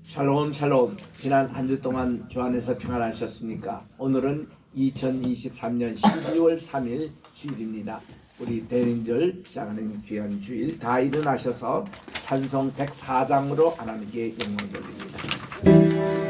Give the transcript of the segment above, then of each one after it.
샬롬 샬롬. 지난 한 주 동안 주 안에서 평안하셨습니까? 오늘은 2023년 12월 3일 주일입니다. 우리 대림절 시작하는 귀한 주일, 다 일어나셔서 찬송 104장으로 하나님께 영광을 돌립니다.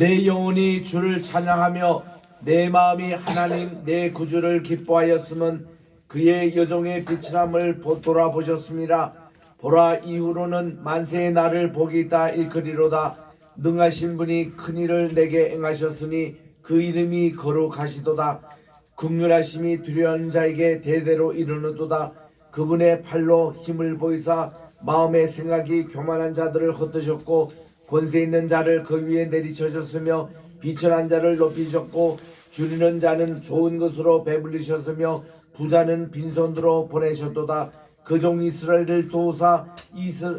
내 영혼이 주를 찬양하며 내 마음이 하나님 내 구주를 기뻐하였으면 그의 여종의 비천함을 돌아보셨습니다. 보라, 이후로는 만세의 날을 복이 있다 일컬이로다. 능하신 분이 큰 일을 내게 행하셨으니 그 이름이 거룩하시도다. 긍휼하심이 두려워하는 자에게 대대로 이르노도다. 그분의 팔로 힘을 보이사 마음의 생각이 교만한 자들을 헛드셨고 권세 있는 자를 그 위에 내리쳐셨으며 비천한 자를 높이셨고 줄이는 자는 좋은 것으로 배불리셨으며 부자는 빈손으로 보내셨도다. 그 종 이스라엘을 도우사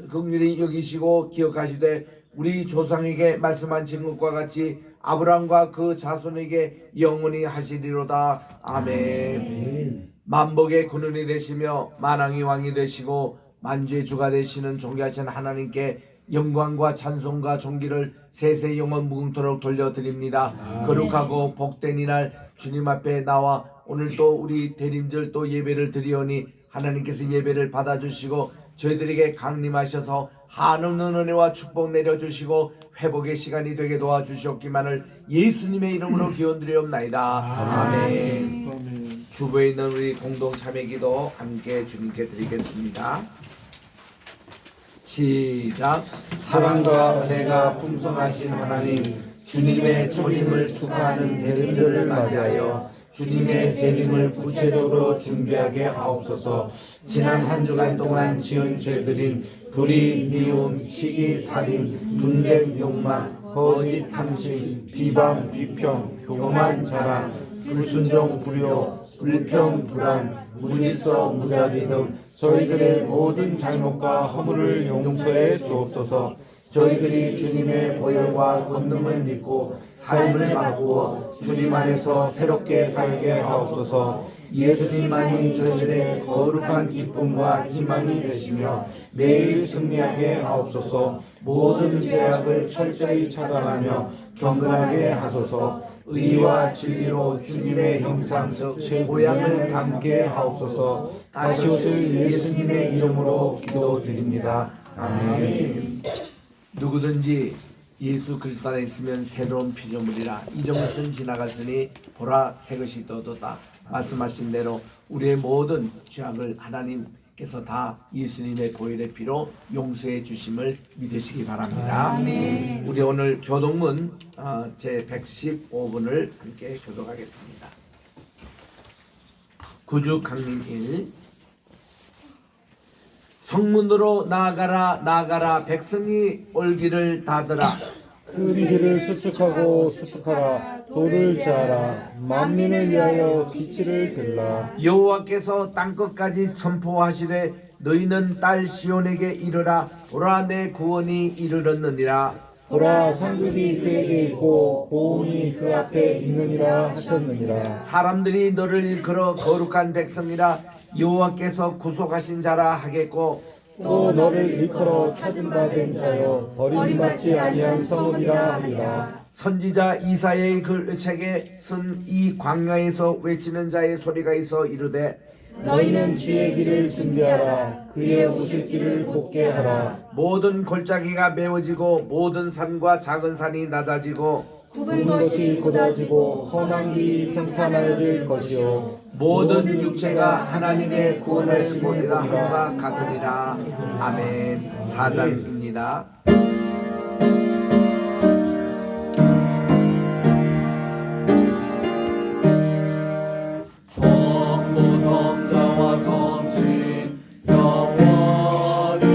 긍휼히 여기시고 기억하시되 우리 조상에게 말씀하신 것과 같이 아브라함과 그 자손에게 영원히 하시리로다. 아멘. 만복의 근원이 되시며 만왕의 왕이 되시고 만주의 주가 되시는 존귀하신 하나님께 영광과 찬송과 존귀를 세세 영원 무궁토록 돌려드립니다. 거룩하고 복된 이날 주님 앞에 나와 오늘 또 우리 대림절 또 예배를 드리오니 하나님께서 예배를 받아주시고 저희들에게 강림하셔서 한없는 은혜와 축복 내려주시고 회복의 시간이 되게 도와주시옵기만을 예수님의 이름으로 기원드리옵나이다. 아멘. 주부에 있는 우리 공동 참회기도 함께 주님께 드리겠습니다. 시작. 사랑과 은혜가 풍성하신 하나님, 주님의 초림을 축하하는 대림절을 맞이하여 주님의 재림을 구체적으로 준비하게 하옵소서. 지난 한 주간 동안 지은 죄들인 불의, 미움, 시기, 살인, 분쟁, 욕망, 거짓, 탐심, 비방, 비평, 교만, 자랑, 불순종, 불효, 불평, 불안, 무질서, 무자비 등 저희들의 모든 잘못과 허물을 용서해 주옵소서. 저희들이 주님의 보혈과 권능을 믿고 삶을 바꾸어 주님 안에서 새롭게 살게 하옵소서. 예수님만이 저희들의 거룩한 기쁨과 희망이 되시며 매일 승리하게 하옵소서. 모든 죄악을 철저히 차단하며 경건하게 하소서. 의와 진리로 주님의 형상적 모양을 담게 하옵소서. 다시 오실 예수님의 이름으로 기도드립니다. 아멘. 누구든지 예수 그리스도 안에 있으면 새로운 피조물이라. 이전 것은 지나갔으니 보라 새 것이 떠도다. 말씀하신 대로 우리의 모든 죄악을 하나님께서 다 예수님의 보혈의 피로 용서해 주심을 믿으시기 바랍니다. 아멘. 우리 오늘 교독문 제 115분을 함께 교독하겠습니다. 구주 강림 1. 성문으로 나아가라 나아가라, 백성이 올기를 닫으라. 그 길을 수축하고 수축하라. 돌을 제하라. 만민을 위하여 기치를 들라. 여호와께서 땅끝까지 선포하시되 너희는 딸 시온에게 이르라. 보라 내 구원이 이르렀느니라. 보라 상급이 그에게 있고 보응이 그 앞에 있느니라 하셨느니라. 사람들이 너를 일컬어 거룩한 백성이라 여호와께서 구속하신 자라 하겠고, 또 너를 일컬어 찾은 바 된 자여 버림받지 아니한 성읍이라 하리라. 선지자 이사야의 그 책에 쓴 이 광야에서 외치는 자의 소리가 있어 이르되 너희는 주의 길을 준비하라. 그의 오실 길을 곱게 하라. 모든 골짜기가 메워지고 모든 산과 작은 산이 낮아지고 굽은 것이 곧아지고 험한 길이 평탄하여질 것이요 모든 육체가 하나님의 구원을 보리라 함과 같으리라. 아멘. 4장입니다. 성부 성자와 성신 영원히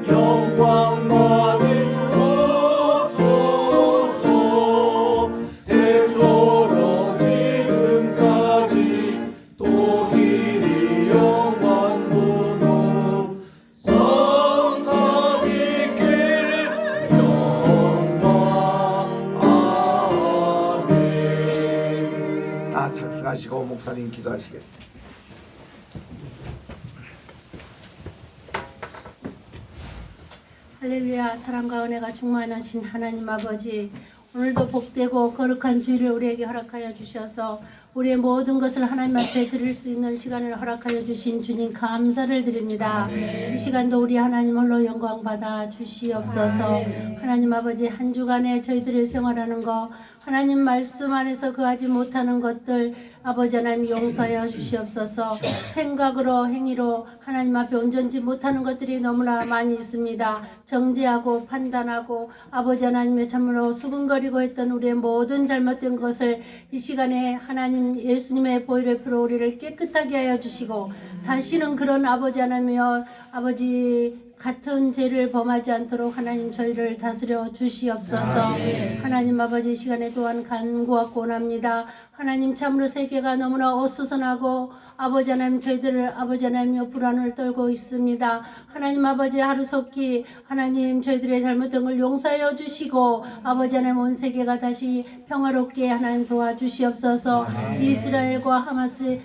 영광 받으옵소서. 대초로 지금까지 또 길이 영원 무궁 성삼 있게 영광. 아멘. 다 착석하시고 목사님 기도하시겠습니다. 할렐루야. 사랑과 은혜가 충만하신 하나님 아버지, 오늘도 복되고 거룩한 주일을 우리에게 허락하여 주셔서 우리의 모든 것을 하나님 앞에 드릴 수 있는 시간을 허락하여 주신 주님 감사를 드립니다. 이 시간도 우리 하나님 홀로 영광 받아 주시옵소서. 하나님 아버지, 한 주간에 저희들의 생활하는 거, 하나님 말씀 안에서 그하지 못하는 것들 아버지 하나님 용서하여 주시옵소서. 생각으로 행위로 하나님 앞에 온전치 못하는 것들이 너무나 많이 있습니다. 정죄하고 판단하고 아버지 하나님의 참으로 수근거리고 했던 우리의 모든 잘못된 것을 이 시간에 하나님 예수님의 보혈의 피로 우리를 깨끗하게 하여 주시고 다시는 그런 아버지 하나님이여 아버지 같은 죄를 범하지 않도록 하나님 저희를 다스려 주시옵소서. 하나님 아버지, 시간에 또한 간구하고 원합니다. 하나님 참으로 세계가 너무나 어수선하고 아버지 하나님 저희들을 아버지 하나님여 불안을 떨고 있습니다. 하나님 아버지, 하루속히 하나님 저희들의 잘못된 걸 용서하여 주시고 아버지 하나님 온 세계가 다시 평화롭게 하나님 도와주시옵소서. 이스라엘과 하마스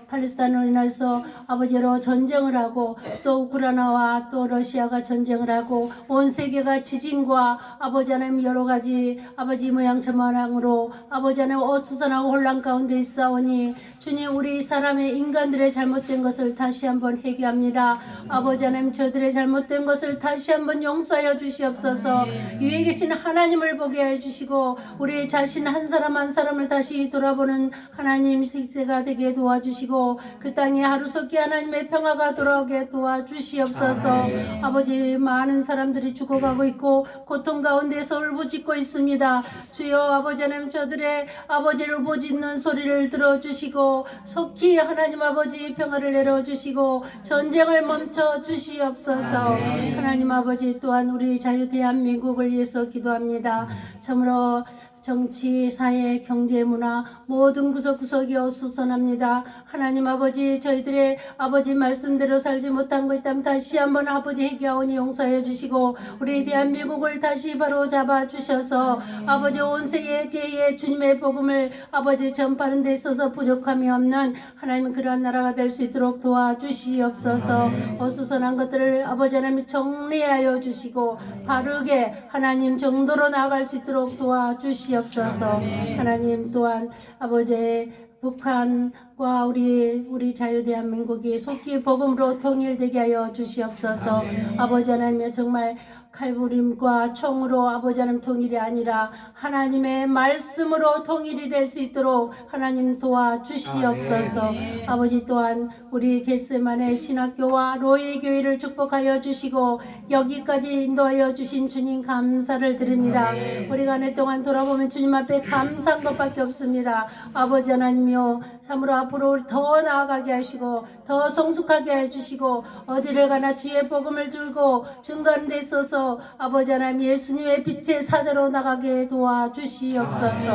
팔레스타인으로 인해서 아버지로 전쟁을 하고 또 우크라이나와 또 러시아가 전쟁을 하고 온 세계가 지진과 아버지 하나님 여러 가지 아버지 모양처모양으로 아버지 하나님 어수선하고 혼란 가운데 있사오니 주님, 우리 사람의 인간들의 잘못된 것을 다시 한번 회개합니다. 아버지 하나님 저들의 잘못된 것을 다시 한번 용서하여 주시옵소서. 위에 계신 하나님을 보게 해주시고 우리 자신 한 사람 한 사람을 다시 돌아보는 하나님 식세가 되게 도와주시고 그 땅에 하루속히 하나님의 평화가 돌아오게 도와주시옵소서. 아버지, 많은 사람들이 죽어가고 있고 고통 가운데서 울부짖고 있습니다. 주여 아버지 하나님 저들의 아버지를 울부짖는 소리를 들어주시고 속히 하나님 아버지 평화를 내려주시고 전쟁을 멈춰 주시옵소서. 하나님 아버지, 또한 우리 자유 대한민국을 위해서 기도합니다. 참으로 정치, 사회, 경제, 문화 모든 구석구석이 어수선합니다. 하나님 아버지, 저희들의 아버지 말씀대로 살지 못한 것 있다면 다시 한번 아버지 회개하오니 용서해 주시고 우리 대한민국을 다시 바로 잡아 주셔서 아버지 온 세계에 주님의 복음을 아버지 전파하는 데 있어서 부족함이 없는 하나님 그러한 나라가 될 수 있도록 도와주시옵소서. 어수선한 것들을 아버지 하나님 정리하여 주시고 바르게 하나님 정도로 나아갈 수 있도록 도와주시옵소서. 하나님 또한 아버지 북한과 우리 자유대한민국이 속히 복음으로 통일되게 하여 주시옵소서. 아버지 하나님 정말 칼부림과 총으로 아버지 하나님 통일이 아니라 하나님의 말씀으로 통일이 될 수 있도록 하나님 도와주시옵소서. 아버지 또한 우리 겟세마네 신학교와 로이 교회를 축복하여 주시고 여기까지 인도하여 주신 주님 감사를 드립니다. 우리가 한 해 동안 돌아보면 주님 앞에 감사한 것밖에 없습니다. 아버지 하나님이여 참으로 앞으로 더 나아가게 하시고 더 성숙하게 해주시고 어디를 가나 주의 복음을 들고 증거하는 데 있어서 아버지 하나님 예수님의 빛의 사자로 나가게 도와주시옵소서.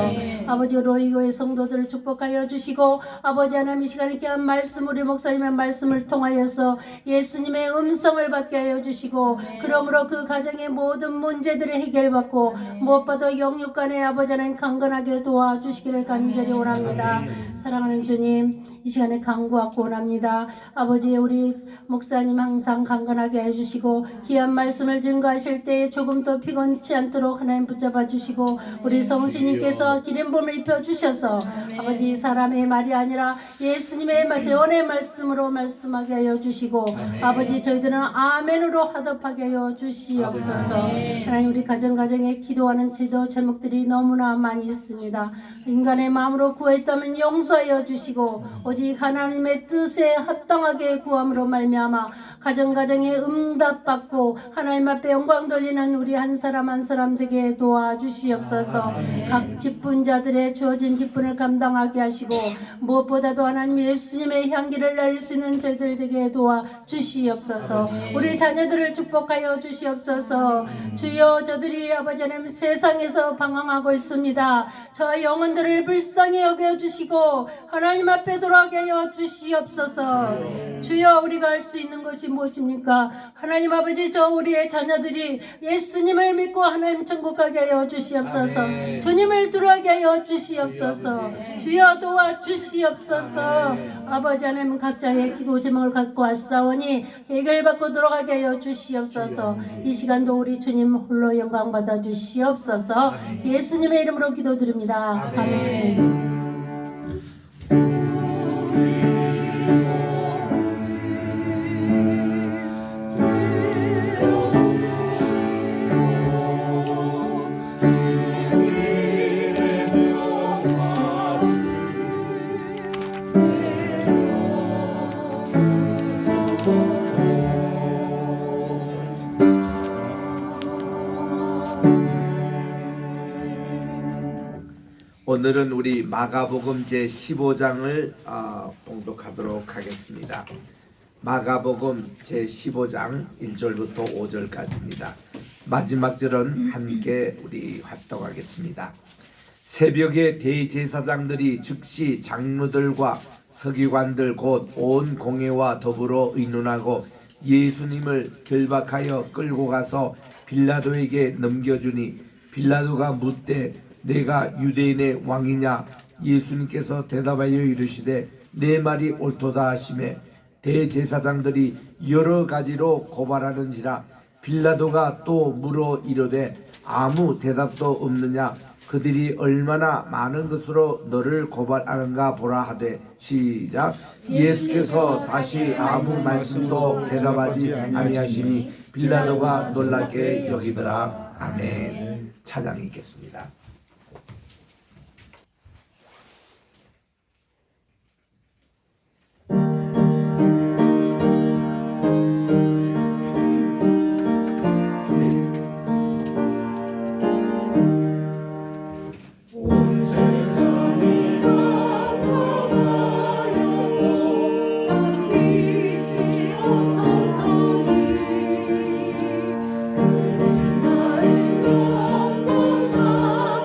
아버지 로이교의 성도들을 축복하여 주시고 아버지 하나님 이 시간에 귀한 말씀 우리 목사님의 말씀을 통하여서 예수님의 음성을 받게 하여 주시고 그러므로 그 가정의 모든 문제들을 해결받고 무엇보다 영육간에 아버지 하나님 강건하게 도와주시기를 간절히 원합니다. 사랑하는 주님 이 시간에 간구하고 원합니다. 아버지 우리 목사님 항상 강건하게 해주시고 귀한 말씀을 증거하실 때 조금도 피곤치 않도록 하나님 붙잡아 주시고 우리 성신님께서 기름부음을 입혀주셔서 아버지 사람의 말이 아니라 예수님의 대원의 말씀으로 말씀하게 하여 주시고 아버지 저희들은 아멘으로 화답하게 하여 주시옵소서. 하나님 우리 가정에 기도하는 기도 제목들이 너무나 많이 있습니다. 인간의 마음으로 구했다면 용서하여 주시고 오직 하나님의 뜻에 합당하게 구함으로 말미암아 가정에 응답받고 하나님 앞에 영광 돌리는 우리 한 사람 한 사람 되게 도와주시옵소서. 각 직분자들의 주어진 직분을 감당하게 하시고 무엇보다도 하나님 예수님의 향기를 낼 수 있는 저희들 되게 도와주시옵소서. 우리 자녀들을 축복하여 주시옵소서. 주여 저들이 아버지 하나님 세상에서 방황하고 있습니다. 저 영혼들을 불쌍히 여겨주시고 하나님 앞에 돌아가게 하여 주시옵소서. 주여 우리가 할 수 있는 것이 무엇입니까? 하나님 아버지 저 우리의 자녀들이 예수님을 믿고 하나님 천국 가게 하여 주시옵소서. 주님을 들어가게 하여 주시옵소서. 주여 도와주시옵소서. 아버지 하나님 각자의 기도 제목을 갖고 왔사오니 해결받고 돌아가게 하여 주시옵소서. 이 시간도 우리 주님 홀로 영광 받아 주시옵소서. 예수님의 이름으로 기도드립니다. 아멘. 오늘은 우리 마가복음 제15장을 봉독하도록 하겠습니다. 마가복음 제15장 1절부터 5절까지입니다. 마지막 절은 함께 우리 활동하겠습니다. 새벽에 대제사장들이 즉시 장로들과 서기관들 곧 온 공회와 더불어 의논하고 예수님을 결박하여 끌고 가서 빌라도에게 넘겨주니 빌라도가 묻되 내가 유대인의 왕이냐? 예수님께서 대답하여 이르시되 내 말이 옳도다 하시매 대제사장들이 여러 가지로 고발하는지라 빌라도가 또 물어 이르되 아무 대답도 없느냐? 그들이 얼마나 많은 것으로 너를 고발하는가 보라 하되 시작. 예수께서 다시 아무 말씀도 대답하지 아니하시니 빌라도가 놀랍게 여기더라. 아멘. 찬양 읽겠습니다. 나의 영광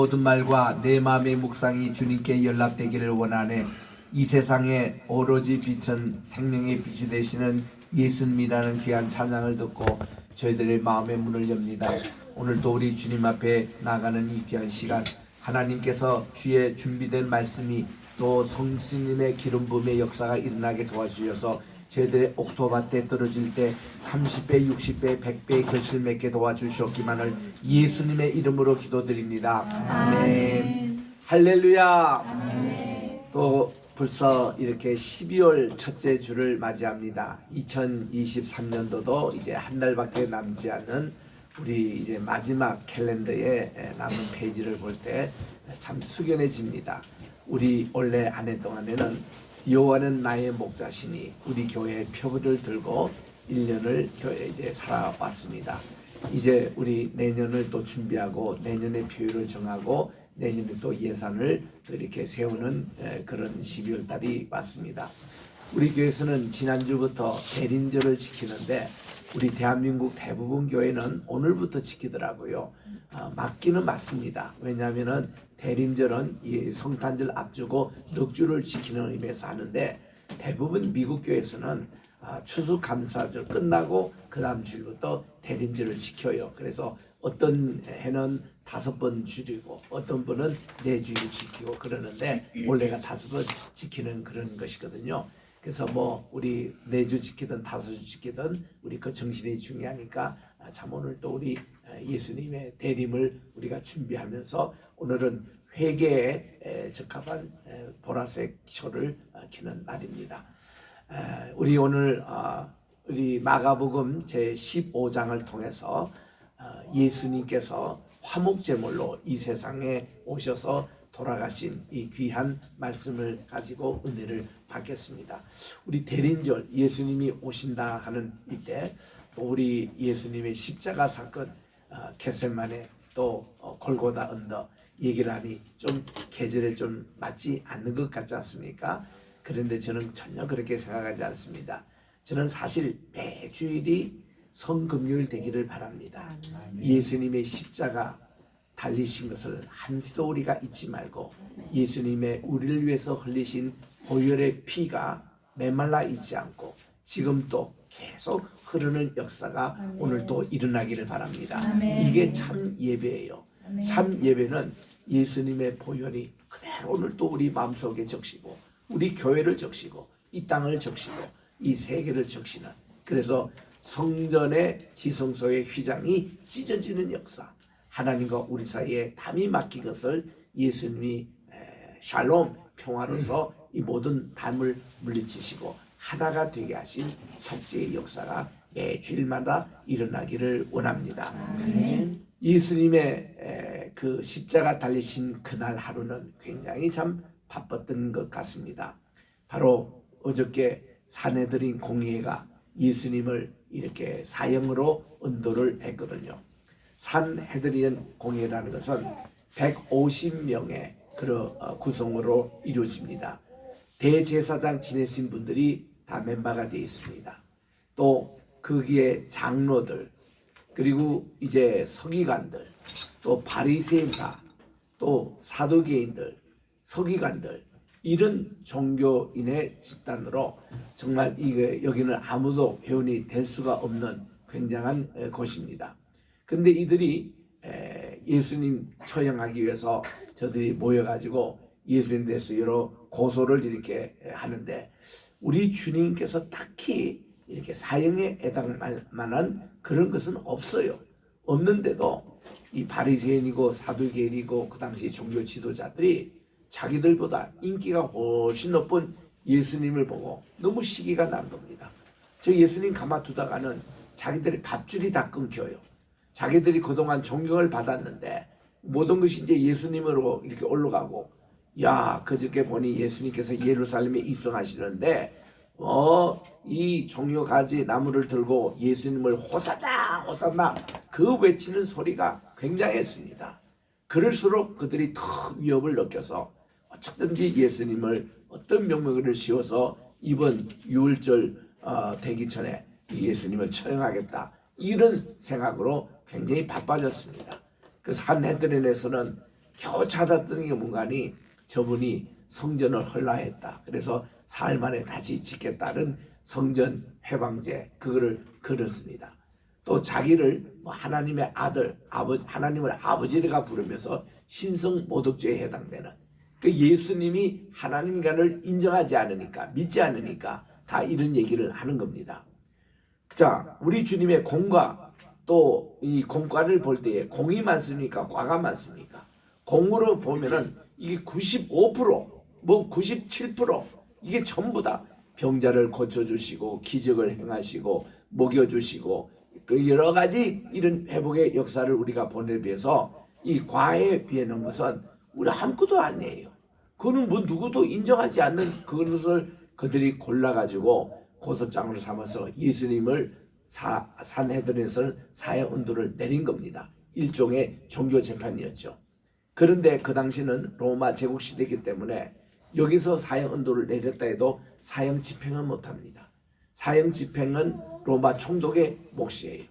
모든 말과 내 마음의 묵상이 주님께 연락되기를 원하네. 이 세상에 오로지 빛은 생명의 빛이 되시는 예수님이라는 귀한 찬양을 듣고 저희들의 마음의 문을 엽니다. 오늘도 우리 주님 앞에 나가는 이 귀한 시간, 하나님께서 주의 준비된 말씀이 또 성신님의 기름 부음의 역사가 일어나게 도와주셔서 저희들의 옥토밭에 떨어질 때 30배, 60배, 100배의 결실 맺게 도와주시옵기만을 예수님의 이름으로 기도드립니다. 아멘. 할렐루야. 아멘. 또 벌써 이렇게 12월 첫째 주를 맞이합니다. 2023년도도 이제 한 달밖에 남지 않은 우리 이제 마지막 캘린더에 남은 페이지를 볼 때 참 숙연해집니다. 우리 올해 한 해 동안에는 여호와는 나의 목자시니 우리 교회의 표를 들고 1년을 교회에 이제 살아왔습니다. 이제 우리 내년을 또 준비하고 내년의 표를 정하고 내년에 또 예산을 또 이렇게 세우는 그런 12월 달이 왔습니다. 우리 교회에서는 지난주부터 대림절을 지키는데 우리 대한민국 대부분 교회는 오늘부터 지키더라고요. 맞기는 맞습니다. 왜냐하면은 대림절은 이 성탄절 앞두고 넉주를 지키는 의미에서 하는데 대부분 미국 교회에서는 추수감사절 끝나고 그 다음 주일부터 대림절을 지켜요. 그래서 어떤 해는 5번 줄이고 어떤 분은 4주일 지키고 그러는데 올해가 5번 지키는 그런 것이거든요. 그래서 뭐 우리 4주 지키든 5주 지키든 우리 그 정신이 중요하니까 참 오늘 또 우리 예수님의 대림을 우리가 준비하면서 오늘은 회개에 적합한 보라색 쇼를 켜는 날입니다. 우리 오늘 우리 마가복음 제 15장을 통해서 예수님께서 화목제물로 이 세상에 오셔서 돌아가신 이 귀한 말씀을 가지고 은혜를 받겠습니다. 우리 대림절 예수님이 오신다 하는 이때 우리 예수님의 십자가 사건 겟세마네 또 골고다 언더 얘기를 하니 좀 계절에 좀 맞지 않는 것 같지 않습니까? 그런데 저는 전혀 그렇게 생각하지 않습니다. 저는 사실 매주일이 성금요일 되기를 바랍니다. 예수님의 십자가 달리신 것을 한시도 우리가 잊지 말고 예수님의 우리를 위해서 흘리신 보혈의 피가 메말라 있지 않고 지금 또 계속 흐르는 역사가 오늘 또 일어나기를 바랍니다. 이게 참 예배예요. 참 예배는 예수님의 보혈이 그대로 오늘 또 우리 마음속에 적시고 우리 교회를 적시고 이 땅을 적시고 이 세계를 적시는, 그래서 성전의 지성소의 휘장이 찢어지는 역사, 하나님과 우리 사이에 담이 막힌 것을 예수님이 샬롬 평화로서 이 모든 담을 물리치시고 하나가 되게 하신 속죄의 역사가 매주일마다 일어나기를 원합니다. 예수님의 그 십자가 달리신 그날 하루는 굉장히 참 바빴던 것 같습니다. 바로 어저께 사내들인 공예가 예수님을 이렇게 사형으로 은도를 했거든요. 산헤드린 공예라는 것은 150명의 그런 구성으로 이루어집니다. 대제사장 지내신 분들이 다 멤버가 되어 있습니다. 또 거기에 장로들, 그리고 이제 서기관들, 또 바리새인파, 또 사두개인들, 서기관들, 이런 종교인의 집단으로 정말 이게 여기는 아무도 회원이 될 수가 없는 굉장한 곳입니다. 근데 이들이 예수님 처형하기 위해서 저들이 모여가지고 예수님에 대해서 여러 고소를 이렇게 하는데 우리 주님께서 딱히 이렇게 사형에 해당할 만한 그런 것은 없어요. 없는데도 이 바리새인이고 사두개인이고 그 당시 종교 지도자들이 자기들보다 인기가 훨씬 높은 예수님을 보고 너무 시기가 난 겁니다. 저 예수님 가만두다가는 자기들의 밥줄이 다 끊겨요. 자기들이 그동안 존경을 받았는데 모든 것이 이제 예수님으로 이렇게 올라가고, 야, 그저께 보니 예수님께서 예루살렘에 입성하시는데 이 종려가지 나무를 들고 예수님을 호산나 호산나 그 외치는 소리가 굉장했습니다. 그럴수록 그들이 더 위협을 느껴서 어쨌든지 예수님을 어떤 명목을 씌워서 이번 유월절 되기 전에 예수님을 처형하겠다, 이런 생각으로 굉장히 바빠졌습니다. 그 산헤드린에서는 겨우 찾았던 게 뭔가니 저분이 성전을 헐라했다. 그래서 사흘 만에 다시 짓겠다는 성전 회방제 그거를 걸었습니다. 또 자기를 뭐 하나님의 아들, 하나님을 아버지가 부르면서 신성 모독죄에 해당되는 그 예수님이 하나님과를 인정하지 않으니까 믿지 않으니까 다 이런 얘기를 하는 겁니다. 자, 우리 주님의 공과 또 이 공과를 볼 때에 공이 많습니까? 과가 많습니까? 공으로 보면은 이게 95%, 뭐 97% 이게 전부 다 병자를 고쳐주시고 기적을 행하시고 먹여주시고 그 여러 가지 이런 회복의 역사를 우리가 보내 비해서 이 과에 비하는 것은 우리 아무것도 아니에요. 그거는 뭐 누구도 인정하지 않는 그것을 그들이 골라가지고 고소장으로 삼아서 예수님을 산헤드린에서는 사형운동을 내린 겁니다. 일종의 종교 재판이었죠. 그런데 그 당시는 로마 제국 시대이기 때문에 여기서 사형운동을 내렸다 해도 사형 집행은 못합니다. 사형 집행은 로마 총독의 몫이에요.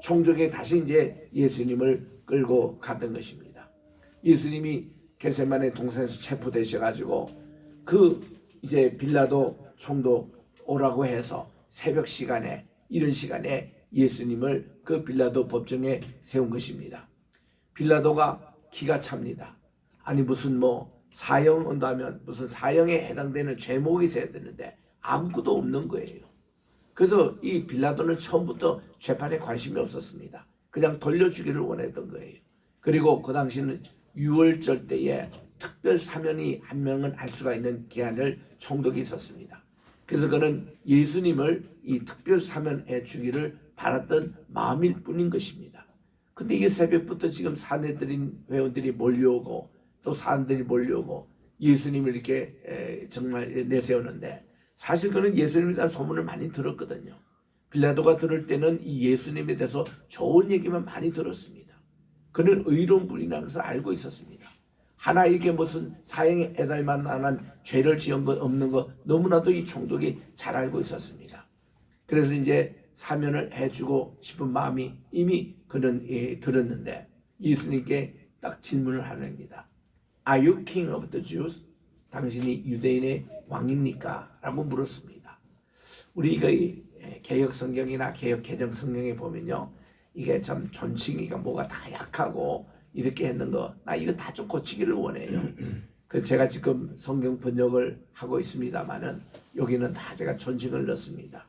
총독이 다시 이제 예수님을 끌고 갔던 것입니다. 예수님이 겟세마네 동산에서 체포되셔가지고 그 이제 빌라도 총독 오라고 해서 새벽 시간에 이런 시간에 예수님을 그 빌라도 법정에 세운 것입니다. 빌라도가 기가 찹니다. 아니 무슨 뭐 사형 온다면 무슨 사형에 해당되는 죄목이 있어야 되는데 아무것도 없는 거예요. 그래서 이 빌라도는 처음부터 재판에 관심이 없었습니다. 그냥 돌려주기를 원했던 거예요. 그리고 그 당시는 6월절 때에 특별 사면이 한 명은 할 수가 있는 기한을 총독이 있었습니다. 그래서 그는 예수님을 이 특별 사면해 주기를 바랐던 마음일 뿐인 것입니다. 근데 이게 새벽부터 지금 사내들인 회원들이 몰려오고 또 사람들이 몰려오고 예수님을 이렇게 정말 내세우는데 사실 그는 예수님에 대한 소문을 많이 들었거든요. 빌라도가 들을 때는 이 예수님에 대해서 좋은 얘기만 많이 들었습니다. 그는 의로운 분이라는 것을 알고 있었습니다. 하나에게 무슨 사형에 애달만 만한 죄를 지은 것 없는 것 너무나도 이 총독이 잘 알고 있었습니다. 그래서 이제 사면을 해주고 싶은 마음이 이미 그는 들었는데 예수님께 딱 질문을 하랍니다. Are you king of the Jews? 당신이 유대인의 왕입니까? 라고 물었습니다. 우리가 개혁 성경이나 개혁 개정 성경에 보면요. 이게 참 존칭이가 뭐가 다 약하고 이렇게 했는 거 나 이거 다 좀 고치기를 원해요. 그래서 제가 지금 성경 번역을 하고 있습니다만은 여기는 다 제가 존칭을 넣습니다.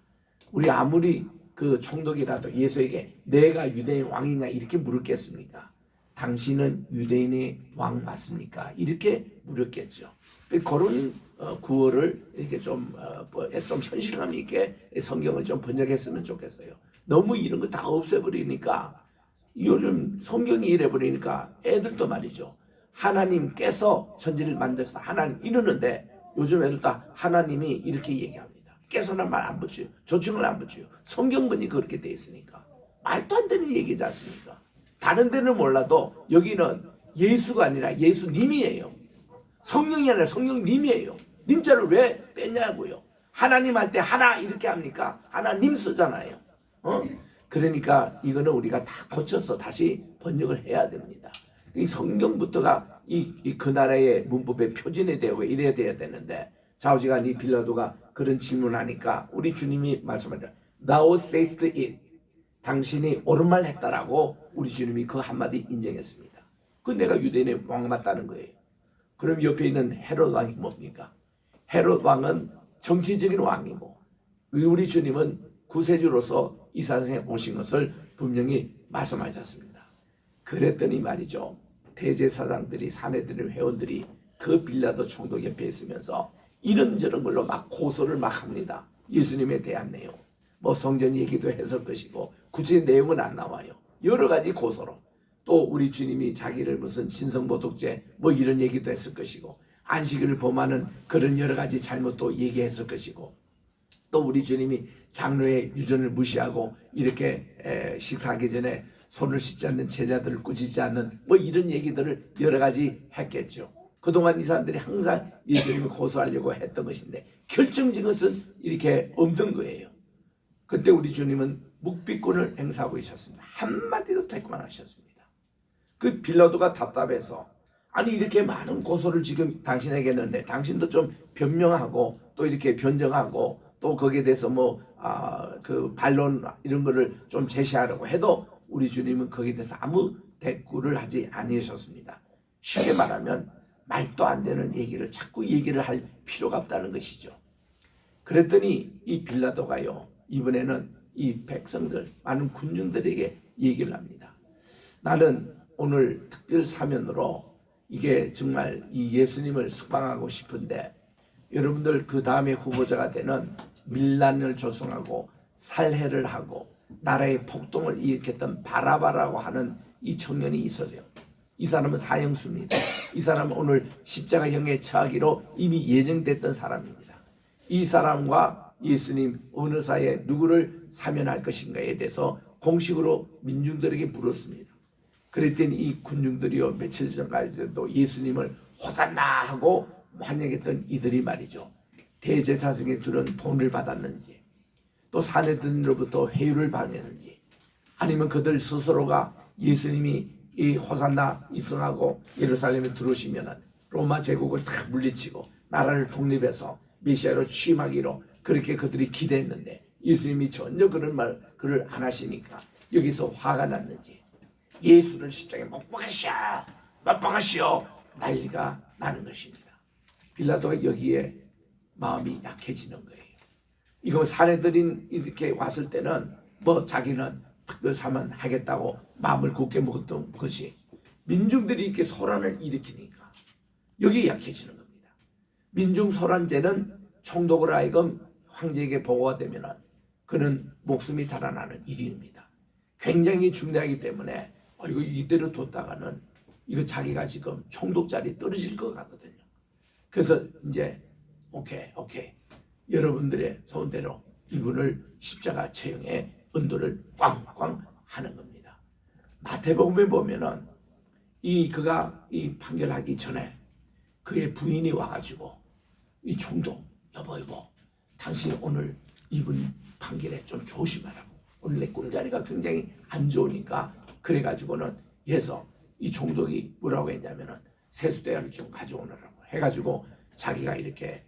우리 아무리 그 총독이라도 예수에게 내가 유대인 왕이냐 이렇게 물었겠습니까? 당신은 유대인의 왕 맞습니까? 이렇게 물었겠죠. 그런 구호를 이렇게 좀 현실감 있게 성경을 좀 번역했으면 좋겠어요. 너무 이런 거 다 없애버리니까 요즘 성경이 이래버리니까 애들도 말이죠. 하나님께서 천지를 만들어서 하나님 이러는데 요즘 애들 다 하나님이 이렇게 얘기합니다. 깨서는 말 안 붙여요. 조칭을 안 붙여요. 성경문이 그렇게 돼 있으니까. 말도 안 되는 얘기지 않습니까? 다른 데는 몰라도 여기는 예수가 아니라 예수님이에요. 성령이 아니라 성령님이에요. 님자를 왜 뺐냐고요. 하나님 할 때 하나 이렇게 합니까? 하나님 쓰잖아요. 그러니까 이거는 우리가 다 고쳐서 다시 번역을 해야 됩니다. 이 성경부터가 그 나라의 문법의 표준이 되고 이래야 돼야 되는데 좌우지간 이 빌라도가 그런 질문하니까 우리 주님이 말씀하죠. Thou sayest it. 당신이 옳은 말 했다라고 우리 주님이 그 한마디 인정했습니다. 그 내가 유대인의 왕 맞다는 거예요. 그럼 옆에 있는 헤롯 왕이 뭡니까? 헤롯 왕은 정치적인 왕이고 우리 주님은 구세주로서 이 세상에 오신 것을 분명히 말씀하셨습니다. 그랬더니 말이죠. 대제사장들이 사내들의 회원들이 그 빌라도 총독 옆에 있으면서 이런저런 걸로 막 고소를 막 합니다. 예수님에 대한 내용. 뭐 성전 얘기도 했을 것이고 구체적인 내용은 안 나와요. 여러 가지 고소로. 또 우리 주님이 자기를 무슨 신성모독죄 뭐 이런 얘기도 했을 것이고 안식일을 범하는 그런 여러 가지 잘못도 얘기했을 것이고 또 우리 주님이 장로의 유전을 무시하고 이렇게 식사하기 전에 손을 씻지 않는 제자들을 꾸짖지 않는 뭐 이런 얘기들을 여러 가지 했겠죠. 그동안 이 사람들이 항상 예수님을 고소하려고 했던 것인데 결정적인 것은 이렇게 없는 거예요. 그때 우리 주님은 묵비권을 행사하고 있었습니다. 한마디도 대꾸만 하셨습니다. 그 빌라도가 답답해서 아니 이렇게 많은 고소를 지금 당신에게 했는데 당신도 좀 변명하고 또 이렇게 변정하고 또 거기에 대해서 그 반론 이런 거를 좀 제시하려고 해도 우리 주님은 거기에 대해서 아무 대꾸를 하지 않으셨습니다. 쉽게 말하면 말도 안 되는 얘기를 자꾸 얘기를 할 필요가 없다는 것이죠. 그랬더니 이 빌라도가요, 이번에는 이 백성들, 많은 군중들에게 얘기를 합니다. 나는 오늘 특별 사면으로 이게 정말 이 예수님을 석방하고 싶은데 여러분들 그 다음에 후보자가 되는 밀란을 조성하고 살해를 하고 나라의 폭동을 일으켰던 바라바라고 하는 이 청년이 있어요. 이 사람은 사형수입니다. 이 사람은 오늘 십자가형에 처하기로 이미 예정됐던 사람입니다. 이 사람과 예수님 어느 사이에 누구를 사면할 것인가에 대해서 공식으로 민중들에게 물었습니다. 그랬더니 이 군중들이요, 며칠 전까지도 예수님을 호산나 하고 환영했던 이들이 말이죠, 대제사장의 둘은 돈을 받았는지 또 사내들로부터 회유를 받았는지 아니면 그들 스스로가 예수님이 이 호산나 입성하고 예루살렘에 들어오시면은 로마 제국을 다 물리치고 나라를 독립해서 메시아로 취임하기로 그렇게 그들이 기대했는데 예수님이 전혀 그를 안 하시니까 여기서 화가 났는지 예수를 십자가에 못 박으시오 난리가 나는 것입니다. 빌라도가 여기에 마음이 약해지는 거예요. 이거 사내들인 이렇게 왔을 때는 자기는 특별 사면 하겠다고 마음을 굳게 먹었던 것이 민중들이 이렇게 소란을 일으키니까 여기에 약해지는 겁니다. 민중 소란제는 총독을 하여금 황제에게 보고가 되면 그는 목숨이 달아나는 일입니다. 굉장히 중대하기 때문에 이거 이대로 뒀다가는 이거 자기가 지금 총독 자리 떨어질 것 같거든요. 그래서 이제 오케이 여러분들의 소원대로 이분을 십자가 처형에 은도를 꽝꽝 하는 겁니다. 마태복음에 보면은 그가 이 판결하기 전에 그의 부인이 와가지고 이 총독 여보 당신 오늘 이분 판결에 좀 조심하라고, 오늘 내 꿈자리가 굉장히 안 좋으니까 그래가지고는 해서 이 총독이 뭐라고 했냐면은 세수대야를 좀 가져오느라고 해가지고 자기가 이렇게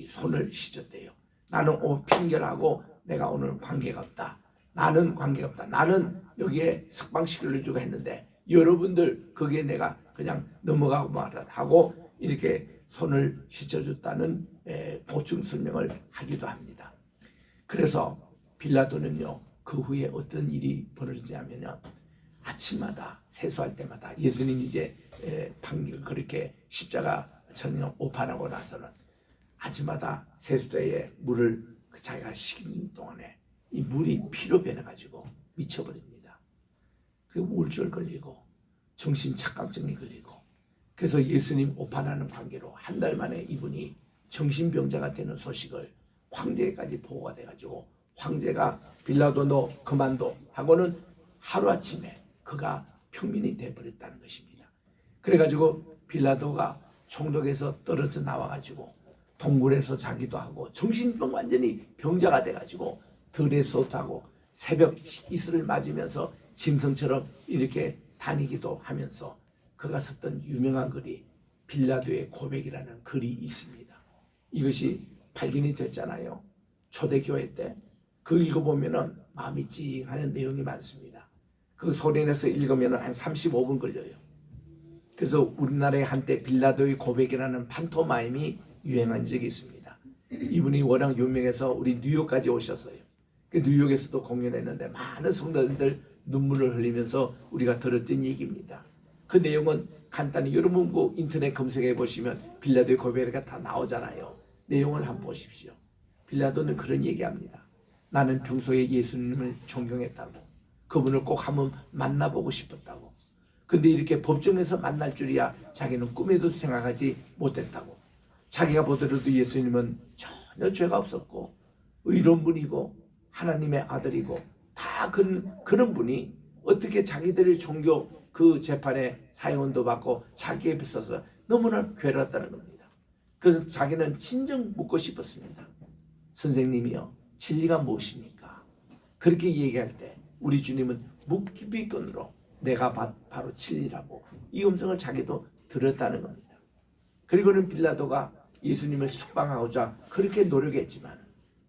손을 씻었대요. 나는 판결하고 내가 오늘 관계가 없다. 나는 여기에 석방시키려고 했는데 여러분들 거기에 내가 그냥 넘어가고 말하고 이렇게 손을 씻어줬다는 보충 설명을 하기도 합니다. 그래서 빌라도는요, 그 후에 어떤 일이 벌어지냐면요, 아침마다 세수할 때마다 예수님이 이제 판결 그렇게 십자가 전형 오판하고 나서는 아침마다 세수대에 물을 자기가 식히는 동안에 이 물이 피로 변해가지고 미쳐버립니다. 그 우울증 걸리고 정신 착각증이 걸리고 그래서 예수님 오판하는 관계로 한 달 만에 이분이 정신병자가 되는 소식을 황제까지 보고가 돼가지고 황제가 빌라도 너 그만둬 하고는 하루아침에 그가 평민이 돼버렸다는 것입니다. 그래가지고 빌라도가 총독에서 떨어져 나와가지고 동굴에서 자기도 하고 정신병 완전히 병자가 돼가지고 들에 쏟하고 새벽 이슬을 맞으면서 짐승처럼 이렇게 다니기도 하면서 그가 썼던 유명한 글이 빌라도의 고백이라는 글이 있습니다. 이것이 발견이 됐잖아요. 초대교회 때 그 읽어보면은 마음이 찡하는 내용이 많습니다. 그 소리내서 읽으면 한 35분 걸려요. 그래서 우리나라에 한때 빌라도의 고백이라는 판토마임이 유행한 적이 있습니다. 이분이 워낙 유명해서 우리 뉴욕까지 오셨어요. 그 뉴욕에서도 공연했는데 많은 성도들 눈물을 흘리면서 우리가 들었던 얘기입니다. 그 내용은 간단히 여러분 인터넷 검색해 보시면 빌라도의 고백이 다 나오잖아요. 내용을 한번 보십시오. 빌라도는 그런 얘기합니다. 나는 평소에 예수님을 존경했다고, 그분을 꼭 한번 만나보고 싶었다고. 근데 이렇게 법정에서 만날 줄이야 자기는 꿈에도 생각하지 못했다고. 자기가 보더라도 예수님은 전혀 죄가 없었고 의로운 분이고 하나님의 아들이고 다 그런 분이 어떻게 자기들의 종교 그 재판에 사형도 받고 자기에 비싸서 너무나 괴로웠다는 겁니다. 그래서 자기는 진정 묻고 싶었습니다. 선생님이요, 진리가 무엇입니까? 그렇게 얘기할 때 우리 주님은 묵기비건으로 내가 바로 진리라고 이 음성을 자기도 들었다는 겁니다. 그리고는 빌라도가 예수님을 석방하고자 그렇게 노력했지만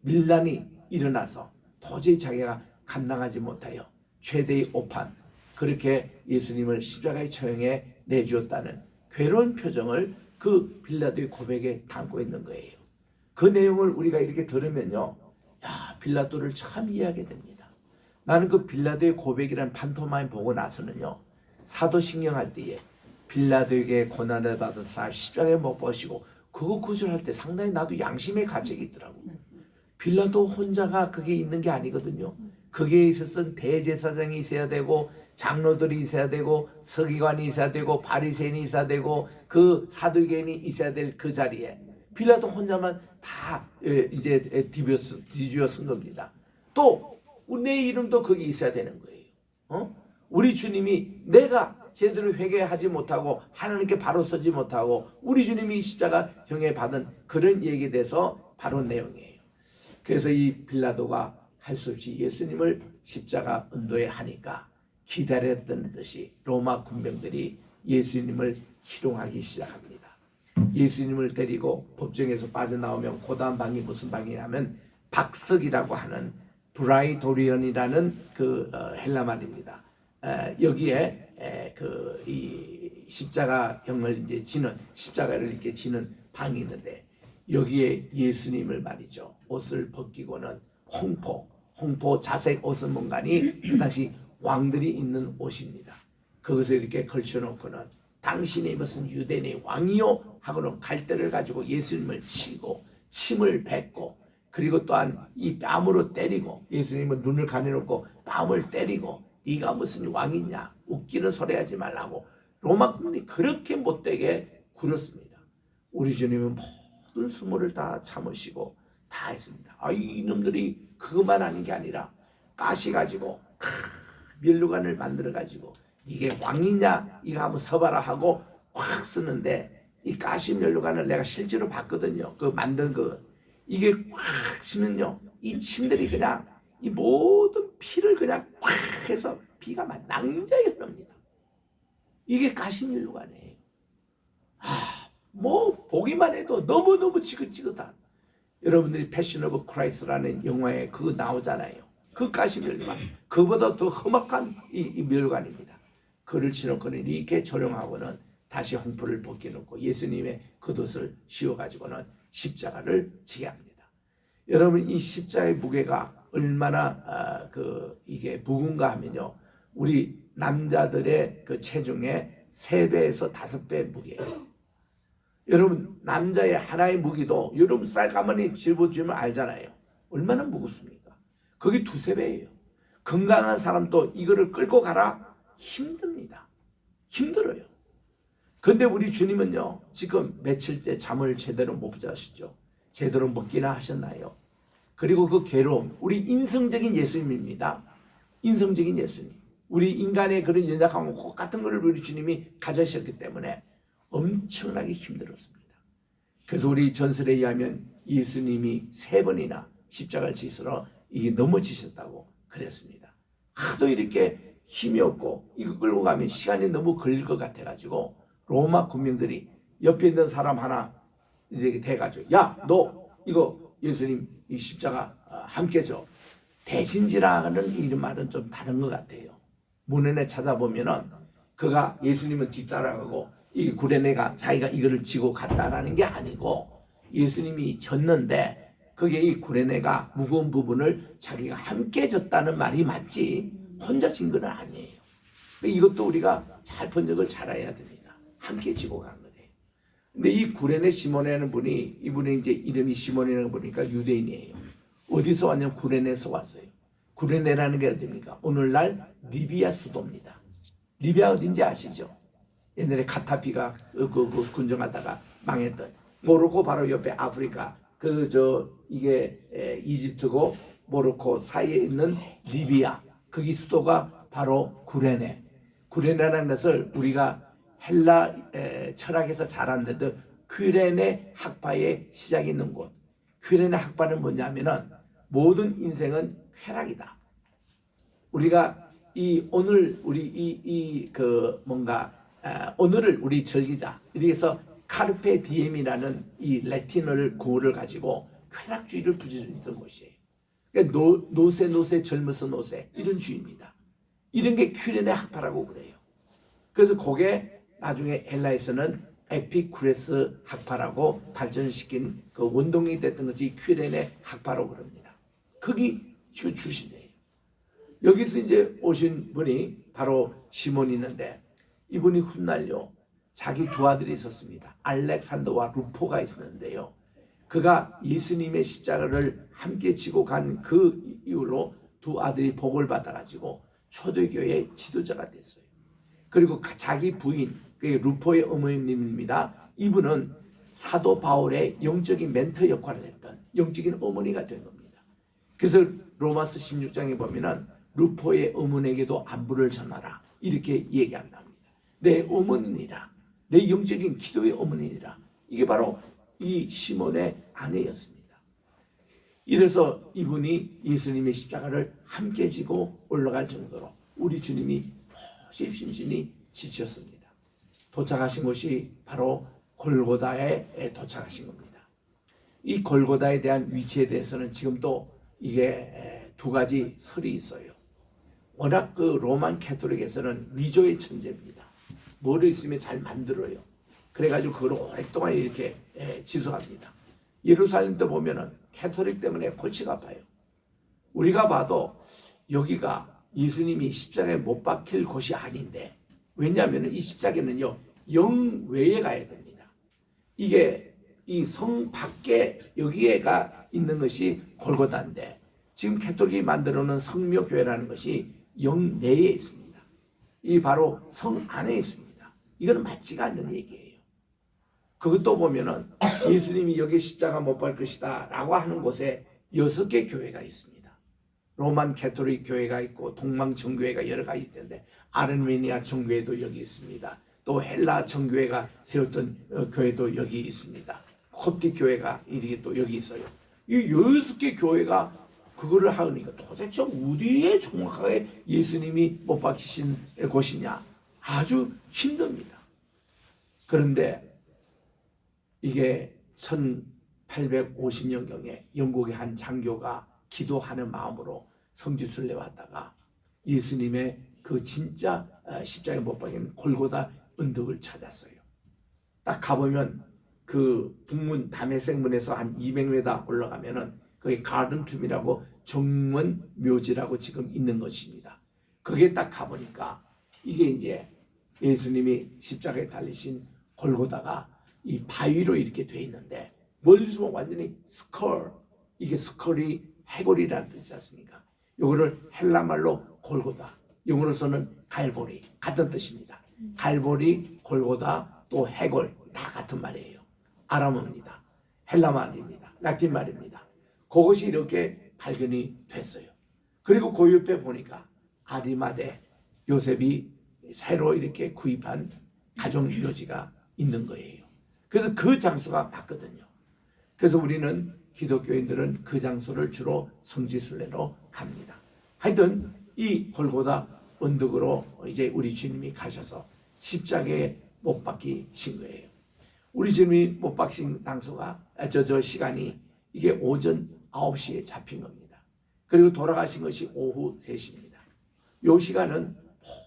밀란이 일어나서 도저히 자기가 감당하지 못하여 최대의 오판, 그렇게 예수님을 십자가에 처형해 내주었다는 괴로운 표정을 그 빌라도의 고백에 담고 있는 거예요. 그 내용을 우리가 이렇게 들으면요, 야, 빌라도를 참 이해하게 됩니다. 나는 그 빌라도의 고백이라는 판토마임 보고 나서는요, 사도신경할 때에 빌라도에게 고난을 받은 사 십자가에 못 박히시고 그거 구절할 때 상당히 나도 양심의 가책이 있더라고. 빌라도 혼자가 그게 있는 게 아니거든요. 거기에 있어서는 대제사장이 있어야 되고 장로들이 있어야 되고 서기관이 있어야 되고 바리새인이 있어야 되고 그 사두개인이 있어야 될 그 자리에 빌라도 혼자만 다 이제 뒤집어 쓴 겁니다. 또 내 이름도 거기 있어야 되는 거예요. 우리 주님이 내가 제대로 회개하지 못하고 하나님께 바로 서지 못하고 우리 주님이 십자가 형에 받은 그런 얘기에 대해서 바로 내용이에요. 그래서 이 빌라도가 할 수 없이 예수님을 십자가 은도에 하니까 기다렸던 듯이 로마 군병들이 예수님을 희롱하기 시작합니다. 예수님을 데리고 법정에서 빠져나오면 그 다음 방이 무슨 방이냐면 박석이라고 하는 브라이도리언이라는 그 헬라 말입니다. 여기에 이 십자가형을 이제 지는 십자가를 이렇게 지는 방이 있는데 여기에 예수님을 말이죠. 옷을 벗기고는 홍포 자색 옷은 뭔가니 그 당시 왕들이 입는 옷입니다. 그것을 이렇게 걸쳐놓고는 당신이 무슨 유대인의 왕이요 하고는 갈대를 가지고 예수님을 치고 침을 뱉고 그리고 또한 이 뺨으로 때리고 예수님은 눈을 가려놓고 뺨을 때리고 네가 무슨 왕이냐 웃기는 소리 하지 말라고 로마 군인이 그렇게 못되게 굴었습니다. 우리 주님은 모든 수모를 다 참으시고 다 했습니다. 이놈들이 그것만 하는 게 아니라 가시 가지고 면류관을 만들어 가지고 이게 왕이냐 이거 한번 서봐라 하고 확 쓰는데 이 가시 면류관을 내가 실제로 봤거든요. 그 만든 거 이게 확 치면요 이 침들이 그냥 이 모든 피를 그냥 확 해서 피가 막 낭자히 흐릅니다. 이게 가시 면류관이에요. 뭐 보기만 해도 너무너무 지긋지긋한 여러분들이 패션 오브 크라이스트라는 영화에 그거 나오잖아요. 그 가시 면류관 그보다 더 험악한 이 면류관입니다. 그를 치놓고는 이렇게 조롱하고는 다시 홍포를 벗겨놓고 예수님의 겉옷을 씌워가지고는 십자가를 지게 합니다. 여러분 이 십자가의 무게가 얼마나 이게 무거운가 하면요 우리 남자들의 그 체중의 3배에서 5배 무게예요. 여러분 남자의 하나의 무기도 여러분 쌀가마니 짊어지면 알잖아요. 얼마나 무겁습니까? 거기 2~3배예요. 건강한 사람도 이거를 끌고 가라 힘듭니다. 힘들어요. 근데 우리 주님은요 지금 며칠째 잠을 제대로 못 자시죠. 제대로 먹기나 하셨나요? 그리고 그 괴로움 우리 인성적인 예수님입니다. 인성적인 예수님 우리 인간의 그런 연약한 것 같은 것을 우리 주님이 가져셨기 때문에 엄청나게 힘들었습니다. 그래서 우리 전설에 의하면 예수님이 3번이나 십자가를 지시러 이게 넘어지셨다고 그랬습니다. 하도 이렇게 힘이 없고 이거 끌고 가면 시간이 너무 걸릴 것 같아가지고 로마 군병들이 옆에 있는 사람 하나 이렇게 대가지고 야 너 이거 예수님 이 십자가 함께 줘. 대신지라는 이런 말은 좀 다른 것 같아요. 문헌에 찾아보면은 그가 예수님은 뒤따라가고 이 구레네가 자기가 이거를 지고 갔다라는 게 아니고 예수님이 졌는데 그게 이 구레네가 무거운 부분을 자기가 함께 졌다는 말이 맞지 혼자 진 건 아니에요. 이것도 우리가 잘 번역을 잘해야 됩니다. 함께 지고 간 거예요. 근데 이 구레네 시몬이라는 분이 이분이 이제 이름이 시몬이라는 보니까 유대인이에요. 어디서 왔냐면 구레네에서 왔어요. 구레네라는 게 어디입니까? 오늘날 리비아 수도입니다. 리비아 어딘지 아시죠? 옛날에 카타피가 그 군정하다가 망했던 모로코 바로 옆에 아프리카 이게 이집트고 모로코 사이에 있는 리비아 거기 수도가 바로 구레네. 구레네라는 것을 우리가 헬라 철학에서 잘 아는데도 퀴레네 학파의 시작이 있는 곳. 퀴레네 학파는 뭐냐면은 모든 인생은 쾌락이다. 우리가 오늘 우리 뭔가 오늘을 우리 즐기자. 이래서 카르페 디엠이라는 이 라틴어를 구호를 가지고 쾌락주의를 부르짖던 것이에요. 그러니까 노세 젊어서 노세 이런 주의입니다. 이런 게 큐렌의 학파라고 그래요. 그래서 그게 나중에 헬라에서는 에피쿠레스 학파라고 발전시킨 그 원동이 됐던 것이 큐렌의 학파라고 그럽니다. 거기 출신이에요. 여기서 이제 오신 분이 바로 시몬이 있는데 이분이 훗날요 자기 두 아들이 있었습니다. 알렉산더와 루포가 있었는데요. 그가 예수님의 십자가를 함께 지고 간 그 이후로 두 아들이 복을 받아가지고 초대교회의 지도자가 됐어요. 그리고 자기 부인 루포의 어머님입니다. 이분은 사도 바울의 영적인 멘토 역할을 했던 영적인 어머니가 된 겁니다. 그래서 로마서 16장에 보면은 루포의 어머니에게도 안부를 전하라 이렇게 얘기한답니다. 내 어머니니라, 내 영적인 기도의 어머니니라. 이게 바로 이 시몬의 아내였습니다. 이래서 이분이 예수님의 십자가를 함께 지고 올라갈 정도로 우리 주님이 심신이 지쳤습니다. 도착하신 곳이 바로 골고다에 도착하신 겁니다. 이 골고다에 대한 위치에 대해서는 지금도 이게 두 가지 설이 있어요. 워낙 그 로만 캐토릭에서는 위조의 천재입니다. 뭐를 있으면 잘 만들어요. 그래가지고 그걸 오랫동안 이렇게 지속합니다. 예루살렘도 보면은 캐토릭 때문에 골치가 아파요. 우리가 봐도 여기가 예수님이 십자가에 못 박힐 곳이 아닌데, 왜냐하면 이 십자가는요 영외에 가야 됩니다. 이게 이 성 밖에 여기에가 있는 것이 골고다인데 지금 캐토릭이 만들어 놓은 성묘교회라는 것이 영내에 있습니다. 이 바로 성 안에 있습니다. 이거는 맞지가 않는 얘기예요. 그것도 보면은 예수님이 여기 십자가 못 박 것이다 라고 하는 곳에 6개 교회가 있습니다. 로만 캐토릭 교회가 있고 동방 정교회가 여러 가지 있는데 아르메니아 정교회도 여기 있습니다. 또 헬라 정교회가 세웠던 교회도 여기 있습니다. 콥틱 교회가 이렇게 또 여기 있어요. 이 6개 교회가 그거를 하니까 도대체 어디에 정확하게 예수님이 못 박히신 곳이냐 아주 힘듭니다. 그런데 이게 1850년경에 영국의 한 장교가 기도하는 마음으로 성지순례 왔다가 예수님의 그 진짜 십자가에 못 박힌 골고다 언덕을 찾았어요. 딱 가보면 그 북문 다메섹문에서 한 200m 올라가면은 거기 가든툼이라고 정문 묘지라고 지금 있는 것입니다. 거기에 딱 가보니까 이게 이제 예수님이 십자가에 달리신 골고다가 이 바위로 이렇게 돼 있는데 멀리서 보면 완전히 스컬, 이게 스컬이 해골이라는 뜻이지 않습니까? 요거를 헬라말로 골고다, 영어로서는 갈보리 같은 뜻입니다. 갈보리, 골고다, 또 해골 다 같은 말이에요. 아람어입니다. 헬라 말입니다. 라틴 말입니다. 그것이 이렇게 발견이 됐어요. 그리고 그 옆에 보니까 아리마대 요셉이 새로 이렇게 구입한 가족 묘지가 있는 거예요. 그래서 그 장소가 맞거든요. 그래서 우리는 기독교인들은 그 장소를 주로 성지순례로 갑니다. 하여튼 이 골고다 언덕으로 이제 우리 주님이 가셔서 십자가에 못 박히신 거예요. 우리 주님이 못 박힌 장소가 저 시간이 이게 오전 9시에 잡힌 겁니다. 그리고 돌아가신 것이 오후 3시입니다. 이 시간은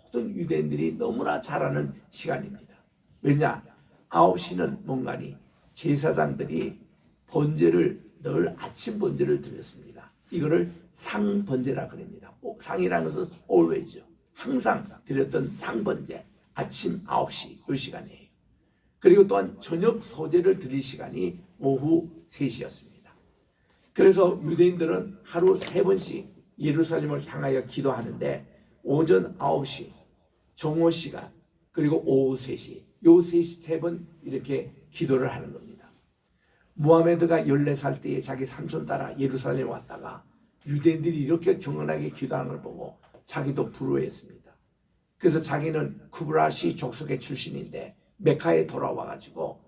모든 유대인들이 너무나 잘 아는 시간입니다. 왜냐? 9시는 뭔가니 제사장들이 번제를 늘 아침 번제를 드렸습니다. 이거를 상번제라 그럽니다. 상이라는 것은 always죠. 항상 드렸던 상번제 아침 9시 이 시간이에요. 그리고 또한 저녁 소제를 드릴 시간이 오후 3시였습니다. 그래서 유대인들은 하루 3번씩 예루살렘을 향하여 기도하는데 오전 9시, 정오 시간, 그리고 오후 3시, 요 3시 3번 이렇게 기도를 하는 겁니다. 무하메드가 14살 때에 자기 삼촌 따라 예루살렘에 왔다가 유대인들이 이렇게 경건하게 기도하는 걸 보고 자기도 부러워했습니다. 그래서 자기는 쿠브라시 족속의 출신인데 메카에 돌아와가지고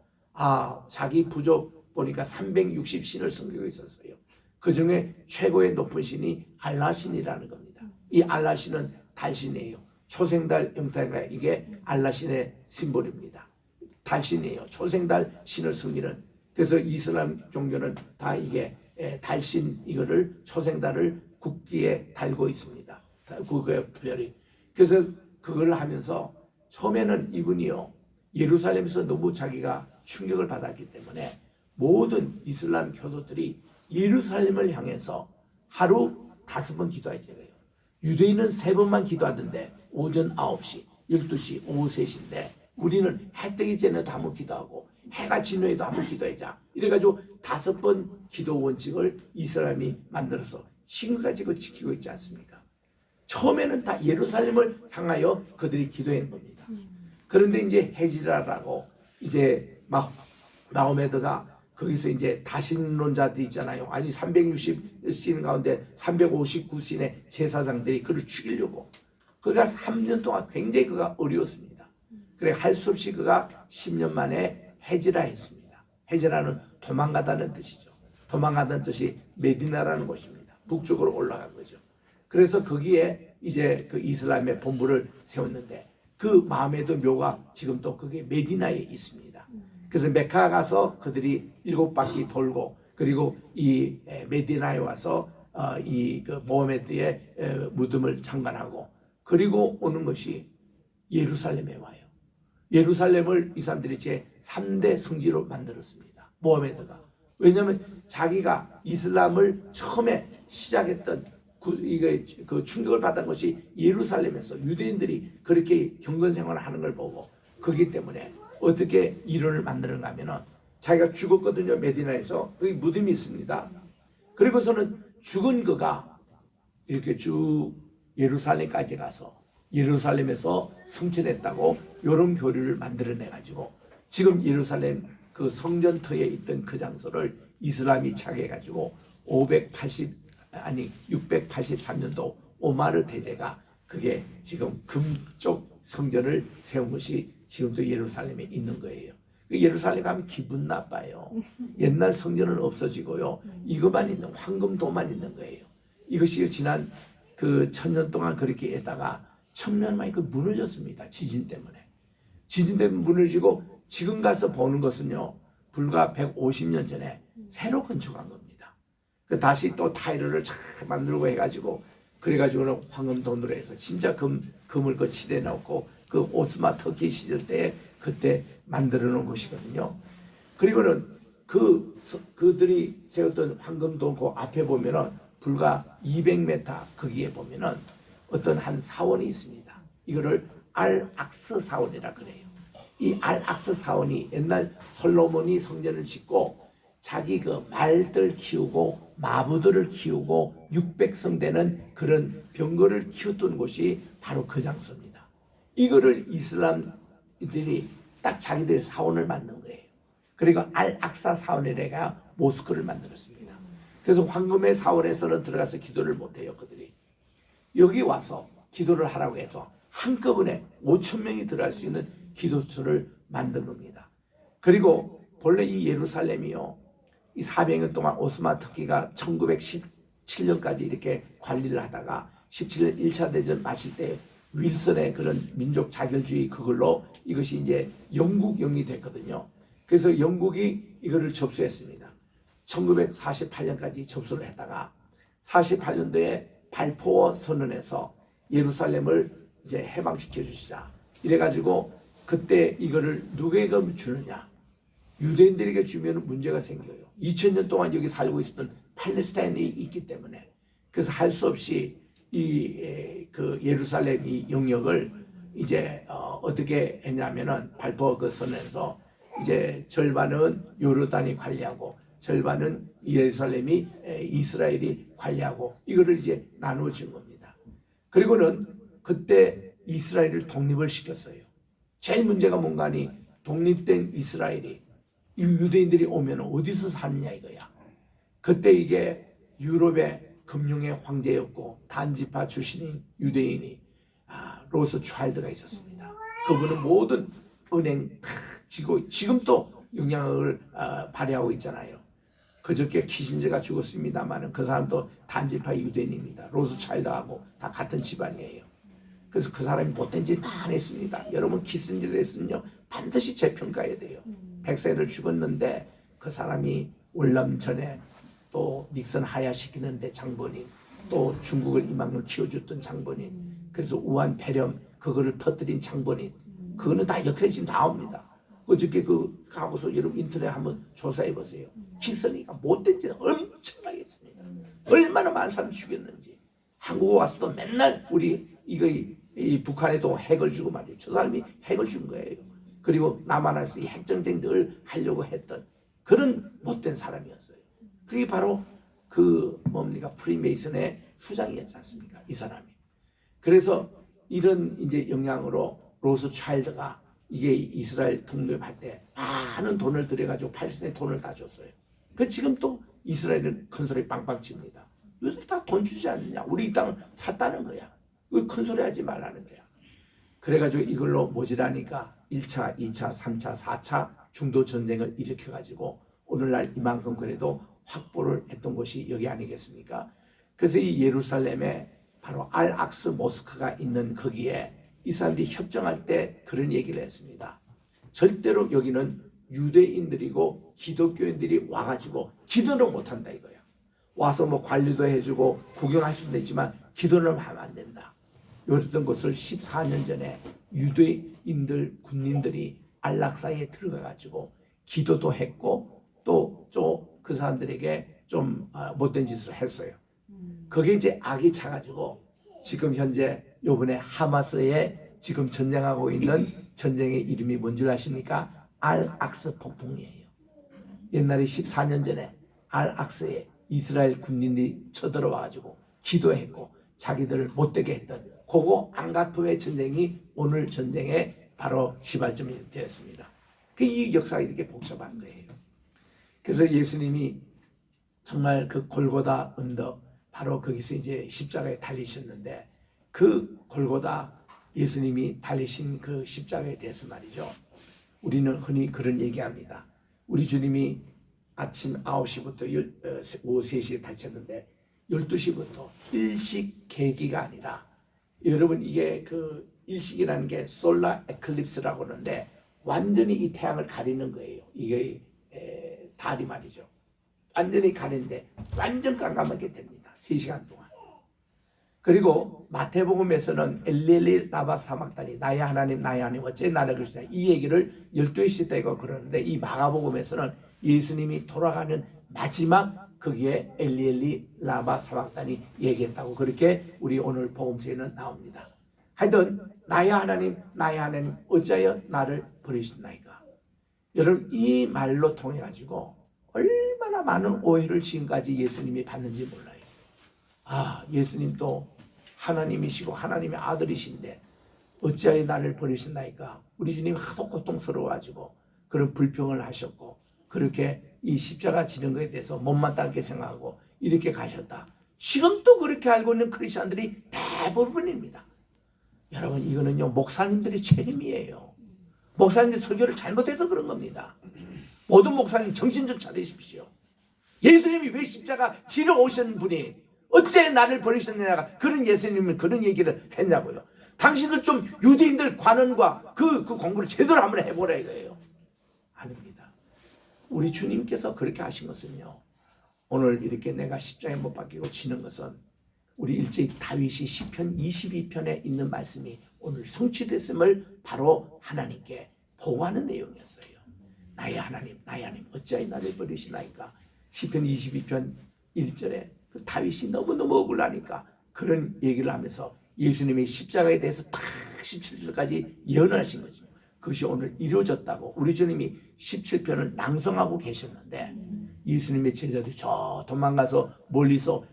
자기 부족 보니까 360신을 섬기고 있었어요. 그 중에 최고의 높은 신이 알라신이라는 겁니다. 이 알라신은 달신이에요. 초생달 형태가 이게 알라신의 심볼입니다. 달신이에요. 초생달 신을 섬기는. 그래서 이슬람 종교는 다 이게 달신 이거를 초생달을 국기에 달고 있습니다. 그거의 별이. 그래서 그걸 하면서 처음에는 이분이요 예루살렘에서 너무 자기가 충격을 받았기 때문에 모든 이슬람 교도들이 예루살렘을 향해서 하루 5번 기도하지 그래요. 유대인은 3번만 기도하던데 오전 9시, 12시, 오후 3시인데 우리는 해 뜨기 전에도 한번 기도하고 해가 진 후에도 한번 기도하자. 이래가지고 5번 기도 원칙을 이슬람이 만들어서 지금까지 그 지키고 있지 않습니까? 처음에는 다 예루살렘을 향하여 그들이 기도한 겁니다. 그런데 이제 헤지라라고 이제 막 마호메드가 거기서 이제 다신론자들이 있잖아요. 아니 360신 가운데 359신의 제사장들이 그를 죽이려고. 그가 3년 동안 굉장히 그가 어려웠습니다. 그래 할 수 없이 그가 10년 만에 헤지라 했습니다. 헤지라는 도망가다는 뜻이죠. 도망가다는 뜻이 메디나라는 곳입니다. 북쪽으로 올라간 거죠. 그래서 거기에 이제 그 이슬람의 본부를 세웠는데 그 마음에도 묘가 지금 또 그게 메디나에 있습니다. 그래서 메카 가서 그들이 7바퀴 돌고 그리고 이 메디나에 와서 이 그 모하메드의 무덤을 창관하고 그리고 오는 것이 예루살렘에 와요. 예루살렘을 이 사람들이 제 3대 성지로 만들었습니다. 모하메드가. 왜냐하면 자기가 이슬람을 처음에 시작했던 그 충격을 받은 것이 예루살렘에서 유대인들이 그렇게 경건 생활을 하는 걸 보고 그렇기 때문에 어떻게 이론을 만드는가 하면은 자기가 죽었거든요. 메디나에서 거기 무덤이 있습니다. 그리고서는 죽은 그가 이렇게 쭉 예루살렘까지 가서 예루살렘에서 성천했다고 이런 교류를 만들어내 가지고 지금 예루살렘 그 성전터에 있던 그 장소를 이슬람이 차지해 가지고 683년도 오마르 대제가 그게 지금 금쪽 성전을 세운 것이 지금도 예루살렘에 있는 거예요. 예루살렘 가면 기분 나빠요. 옛날 성전은 없어지고요. 이것만 있는 황금도만 있는 거예요. 이것이 지난 그 1000년 동안 그렇게 했다가 1000년 만에 그 무너졌습니다. 지진 때문에. 지진 때문에 무너지고 지금 가서 보는 것은요. 불과 150년 전에 새로 건축한 겁니다. 그 다시 또 타일을 잘 만들고 해가지고 그래가지고는 황금돈으로 해서 진짜 금을 그 칠해 놓고 그 오스마 터키 시절 때 그때 만들어 놓은 것이거든요. 그리고는 그들이 세웠던 황금돈 그 앞에 보면은 불과 200m 거기에 보면은 어떤 한 사원이 있습니다. 이거를 알악스 사원이라 그래요. 이 알악스 사원이 옛날 솔로몬이 성전을 짓고 자기 그 말들 키우고 마부들을 키우고 600성 되는 그런 병거를 키웠던 곳이 바로 그 장소입니다. 이거를 이슬람들이 딱 자기들 사원을 만든 거예요. 그리고 알악사 사원이라가 모스크를 만들었습니다. 그래서 황금의 사원에서는 들어가서 기도를 못해요. 그들이 여기 와서 기도를 하라고 해서 한꺼번에 5,000명이 들어갈 수 있는 기도처를 만든 겁니다. 그리고 본래 이 예루살렘이요, 이 400년 동안 오스만 터키가 1917년까지 이렇게 관리를 하다가 17년 1차 대전 마실 때 윌슨의 그런 민족 자결주의 그걸로 이것이 이제 영국령이 됐거든요. 그래서 영국이 이거를 접수했습니다. 1948년까지 접수를 했다가 48년도에 발포 선언에서 예루살렘을 이제 해방시켜 주시자. 이래가지고 그때 이거를 누구에게 주느냐? 유대인들에게 주면 문제가 생겨요. 2000년 동안 여기 살고 있었던 팔레스타인이 있기 때문에. 그래서 할 수 없이 그 예루살렘 이 영역을 이제 어떻게 했냐면은 발포 그 선언에서 이제 절반은 요르단이 관리하고 절반은 예루살렘이 이스라엘이 관리하고 이거를 이제 나누어진 겁니다. 그리고는 그때 이스라엘을 독립을 시켰어요. 제일 문제가 뭔가 하니 독립된 이스라엘이 이 유대인들이 오면 어디서 사느냐 이거야. 그때 이게 유럽의 금융의 황제였고 단지파 출신인 유대인이 로스 차일드가 있었습니다. 그분은 모든 은행 지고 지금도 영향력을 발휘하고 있잖아요. 그저께 키신저가 죽었습니다만은 그 사람도 단지파 유대인입니다. 로스 차일드하고 다 같은 집안이에요. 그래서 그 사람이 못된 짓 많이 했습니다. 여러분 키신저를 했으면요 반드시 재평가해야 돼요. 100세를 죽었는데 그 사람이 월남 전에 또 닉슨 하야시키는데 장본인, 또 중국을 이만큼 키워줬던 장본인, 그래서 우한 폐렴 그거를 터뜨린 장본인, 그거는 다 역사에 지금 나옵니다. 어저께 그 가고서 여러분 인터넷 한번 조사해 보세요. 키슨이가 못된 짓 엄청나게 했습니다. 얼마나 많은 사람 죽였는지. 한국 와서도 맨날 우리 이 북한에도 핵을 주고 말이에요. 저 사람이 핵을 준 거예요. 그리고 남한에서 이 핵전쟁 늘 하려고 했던 그런 못된 사람이었어요. 그게 바로 그 뭡니까 프리메이슨의 수장이었지 않습니까? 이 사람이. 그래서 이런 이제 영향으로 로스 차일드가 이게 이스라엘 독립할 때 많은 돈을 들여가지고 팔레스타인에 돈을 다 줬어요. 그 지금 또 이스라엘은 큰 소리 빵빵 칩니다. 요즘 다 돈 주지 않느냐? 우리 이 땅을 샀다는 거야. 큰 소리 하지 말라는 거야. 그래가지고 이걸로 모질하니까 1차, 2차, 3차, 4차 중도 전쟁을 일으켜가지고 오늘날 이만큼 그래도 확보를 했던 곳이 여기 아니겠습니까? 그래서 이 예루살렘에 바로 알악스 모스크가 있는 거기에 이 사람들이 협정할 때 그런 얘기를 했습니다. 절대로 여기는 유대인들이고 기독교인들이 와가지고 기도는 못한다 이거야. 와서 뭐 관리도 해주고 구경할 수도 있지만 기도는 하면 안 된다. 이랬던 것을 14년 전에 유대인들 군인들이 안락사에 들어가가지고 기도도 했고 또 그 사람들에게 좀 못된 짓을 했어요. 그게 이제 악이 차가지고 지금 현재 요번에 하마스에 지금 전쟁하고 있는 전쟁의 이름이 뭔 줄 아십니까? 알악스 폭풍이에요. 옛날에 14년 전에 알악스에 이스라엘 군인들이 쳐들어와가지고 기도했고 자기들을 못되게 했던 그거 안가품의 전쟁이 오늘 전쟁의 바로 시발점이 되었습니다. 이 역사가 이렇게 복잡한 거예요. 그래서 예수님이 정말 그 골고다 언덕 바로 거기서 이제 십자가에 달리셨는데 그 골고다 예수님이 달리신 그 십자가에 대해서 말이죠. 우리는 흔히 그런 얘기합니다. 우리 주님이 아침 9시부터 오후 3시에 다쳤는데 12시부터 일식 계기가 아니라 여러분 이게 그 일식이라는 게 솔라 에클립스라고 하는데 완전히 이 태양을 가리는 거예요. 이게 달이 말이죠. 완전히 가리는데 완전 깜깜하게 됩니다. 3시간 동안. 그리고 마태복음에서는 엘리엘리 라바 사막다니 나의 하나님 나의 하나님 어째 나를 그러시냐 이 얘기를 12시 때고 그러는데 이 마가복음에서는 예수님이 돌아가는 마지막 거기에 엘리엘리 라바 사막다니 얘기했다고 그렇게 우리 오늘 복음서에는 나옵니다. 하여튼 나의 하나님 어찌하여 나를 버리신나이까. 여러분 이 말로 통해 가지고 얼마나 많은 오해를 지금까지 예수님이 받는지 몰라요. 예수님도 하나님이시고 하나님의 아들이신데 어찌하여 나를 버리신나이까. 우리 주님 하도 고통스러워가지고 그런 불평을 하셨고 그렇게 이 십자가 지는 것에 대해서 못마땅하게 생각하고 이렇게 가셨다. 지금도 그렇게 알고 있는 크리스천들이 대부분입니다. 여러분 이거는요 목사님들의 책임이에요. 목사님들 설교를 잘못해서 그런 겁니다. 모든 목사님 정신 좀 차리십시오. 예수님이 왜 십자가 지러 오신 분이 어째 나를 버리셨느냐가 그런 예수님은 그런 얘기를 했냐고요. 당신들 좀 유대인들 관원과 그 공부를 제대로 한번 해보라 이거예요. 아닙니다. 우리 주님께서 그렇게 하신 것은요. 오늘 이렇게 내가 십자가에 못 박히고 지는 것은 우리 일제히 다윗이 시편 22편에 있는 말씀이 오늘 성취됐음을 바로 하나님께 보고하는 내용이었어요. 나의 하나님 어찌하여 나를 버리시나이까. 시편 22편 1절에 그 다윗이 너무너무 억울하니까 그런 얘기를 하면서 예수님의 십자가에 대해서 딱 17절까지 예언하신 거죠. 그것이 오늘 이루어졌다고 우리 주님이 17편을 낭송하고 계셨는데 예수님의 제자들이 저 도망가서 멀리서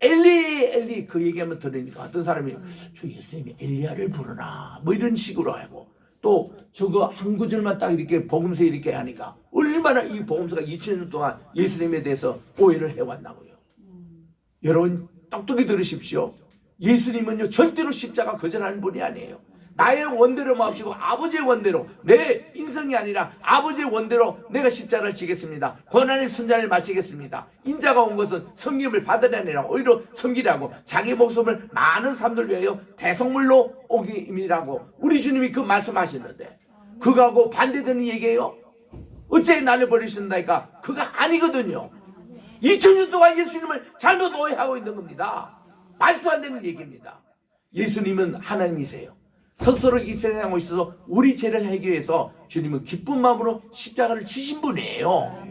엘리 그 얘기하면 들으니까 어떤 사람이 저 예수님이 엘리야를 부르나 뭐 이런 식으로 하고 또 저거 한 구절만 딱 이렇게 복음서에 이렇게 하니까 얼마나 이 복음서가 2000년 동안 예수님에 대해서 오해를 해왔나고요. 여러분 똑똑히 들으십시오. 예수님은요 절대로 십자가 거절하는 분이 아니에요. 나의 원대로 마옵시고 아버지의 원대로, 내 인성이 아니라 아버지의 원대로 내가 십자가를 지겠습니다. 고난의 순잔을 마시겠습니다. 인자가 온 것은 섬김을 받으려 아니라 오히려 섬기라고, 자기 목숨을 많은 사람들 위하여 대성물로 오기임이라고 우리 주님이 그 말씀하시는데, 그거하고 반대되는 얘기예요? 어째 나를 버리신다니까? 그거 아니거든요. 2000년 동안 예수님을 잘못 오해하고 있는 겁니다. 말도 안 되는 얘기입니다. 예수님은 하나님이세요. 스스로 이 세상에 오셔서 우리 죄를 해결해서 주님은 기쁜 마음으로 십자가를 지신 분이에요.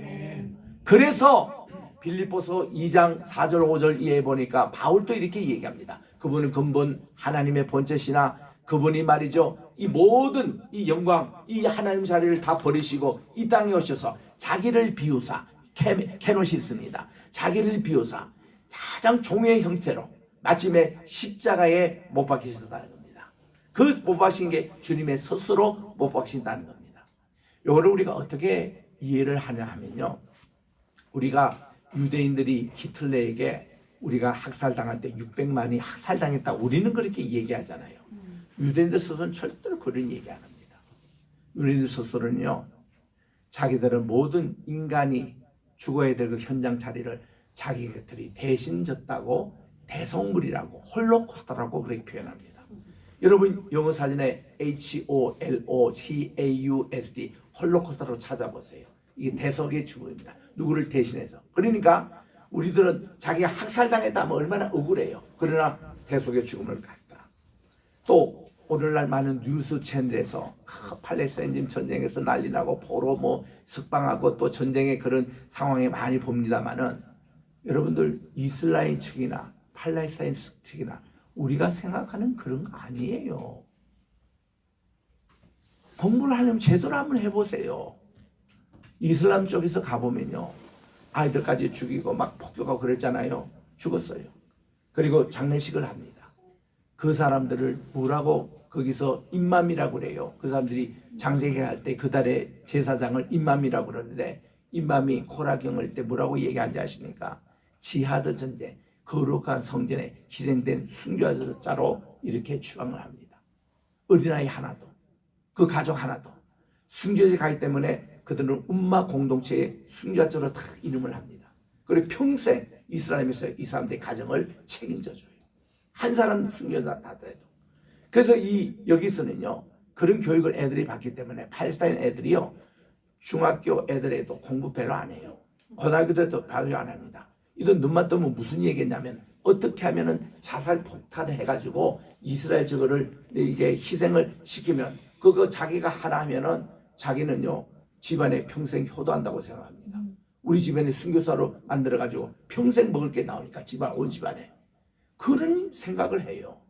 그래서 빌립보서 2장 4절 5절 이해 보니까 바울도 이렇게 얘기합니다. 그분은 근본 하나님의 본체시나 그분이 말이죠, 이 모든 이 영광, 이 하나님 자리를 다 버리시고 이 땅에 오셔서 자기를 비우사, 케노시스입니다. 자기를 비우사 가장 종의 형태로 마침내 십자가에 못 박히셨다는 겁니다. 그 못 박힌 게 주님의 스스로 못 박힌다는 겁니다. 이거를 우리가 어떻게 이해를 하냐 하면요, 우리가 유대인들이 히틀러에게 우리가 학살당할 때 600만이 학살당했다, 우리는 그렇게 얘기하잖아요. 유대인들 스스로는 절대로 그런 얘기 안 합니다. 유대인들 스스로는요, 자기들은 모든 인간이 죽어야 될 그 현장 자리를 자기들이 대신 졌다고, 대성물이라고, 홀로코스트라고 그렇게 표현합니다. 여러분 영어 사전에 HOLOCAUST 홀로코스트라고 찾아보세요. 이게 대속의 죽음입니다. 누구를 대신해서. 그러니까 우리들은 자기가 학살당했다면 얼마나 억울해요. 그러나 대속의 죽음을 갔다. 또 오늘날 많은 뉴스 채널에서 팔레스타인 전쟁에서 난리 나고 포로 뭐 석방하고 또 전쟁의 그런 상황에 많이 봅니다만은, 여러분들 이스라엘 측이나 팔레스타인 측이나 우리가 생각하는 그런 거 아니에요. 공부를 하려면 제대로 한번 해보세요. 이슬람 쪽에서 가보면요, 아이들까지 죽이고 막 폭격하고 그랬잖아요. 죽었어요. 그리고 장례식을 합니다. 그 사람들을 뭐라고 거기서 임맘이라고 그래요. 그 사람들이 장례식 할 때 그 달에 제사장을 임맘이라고 그러는데, 임맘이 코라경을 때 뭐라고 얘기하는지 아십니까? 지하드 전쟁, 거룩한 성전에 희생된 순교자로 이렇게 추앙을 합니다. 어린아이 하나도, 그 가족 하나도 순교자에 가기 때문에 그들은 umma 공동체의 순교자로 다 이름을 합니다. 그리고 평생 이스라엘에서 이 사람들의 가정을 책임져줘요. 한 사람 순교자 하더라도. 그래서 여기서는요, 그런 교육을 애들이 받기 때문에 팔레스타인 애들이요, 중학교 애들에도 공부 별로 안 해요. 고등학교 때도 별로 안 합니다. 이런 눈만 뜨면 무슨 얘기냐면, 어떻게 하면은 자살 폭탄을 해가지고 이스라엘 저거를 이게 희생을 시키면 그거 자기가 하나 하면은 자기는요 집안에 평생 효도한다고 생각합니다. 우리 집안에 순교사로 만들어가지고 평생 먹을 게 나오니까 집안 온 집안에 그런 생각을 해요.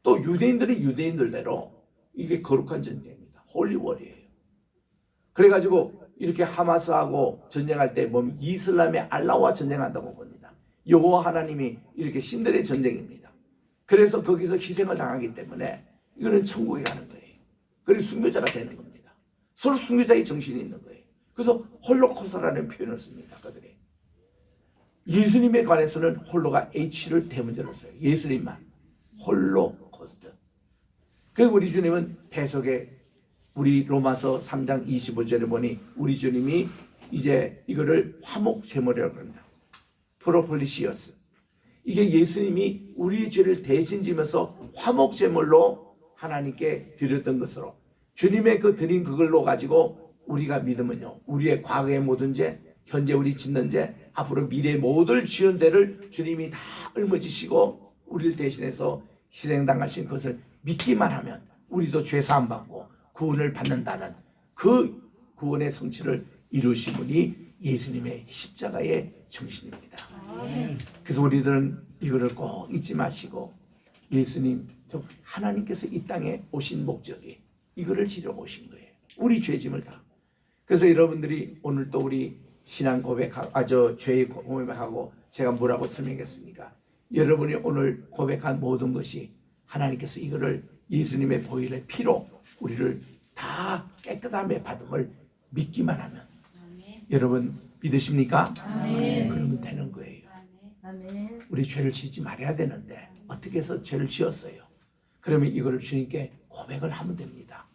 또 유대인들은 유대인들대로 이게 거룩한 전쟁입니다. 홀리월이에요. 그래가지고 이렇게 하마스하고 전쟁할 때 보면 이슬람의 알라와 전쟁한다고 봅니다. 여호와 하나님이 이렇게 신들의 전쟁입니다. 그래서 거기서 희생을 당하기 때문에 이거는 천국에 가는 거예요. 그리고 순교자가 되는 겁니다. 서로 순교자의 정신이 있는 거예요. 그래서 홀로코스트라는 표현을 씁니다. 그들이. 예수님에 관해서는 홀로가 H를 대문자로 써요. 예수님만 홀로코스트. 그 우리 주님은 대속의, 우리 로마서 3장 25절에 보니 우리 주님이 이제 이거를 화목 제물이라고 합니다. 프로폴리시어스. 이게 예수님이 우리의 죄를 대신 지면서 화목 제물로 하나님께 드렸던 것으로, 주님의 그 드린 그걸로 가지고 우리가 믿으면요, 우리의 과거의 모든 죄, 현재 우리 짓는 죄, 앞으로 미래의 모든 지은 죄를 주님이 다 짊어지시고 우리를 대신해서 희생당하신 것을 믿기만 하면 우리도 죄 사함 받고 구원을 받는다는 그 구원의 성취를 이루신 분이 예수님의 십자가의 정신입니다. 그래서 우리들은 이거를 꼭 잊지 마시고, 예수님, 하나님께서 이 땅에 오신 목적이 이거를 지러 오신 거예요. 우리 죄짐을 다. 그래서 여러분들이 오늘 또 우리 신앙 고백하고, 죄 고백하고 제가 뭐라고 설명했습니까? 여러분이 오늘 고백한 모든 것이 하나님께서 이거를 예수님의 보혈의 피로 우리를 다 깨끗함의 받음을 믿기만 하면, 여러분 믿으십니까? 그러면 되는 거예요. 우리 죄를 짓지 말아야 되는데 어떻게 해서 죄를 지었어요? 그러면 이거를 주님께 고백을 하면 됩니다.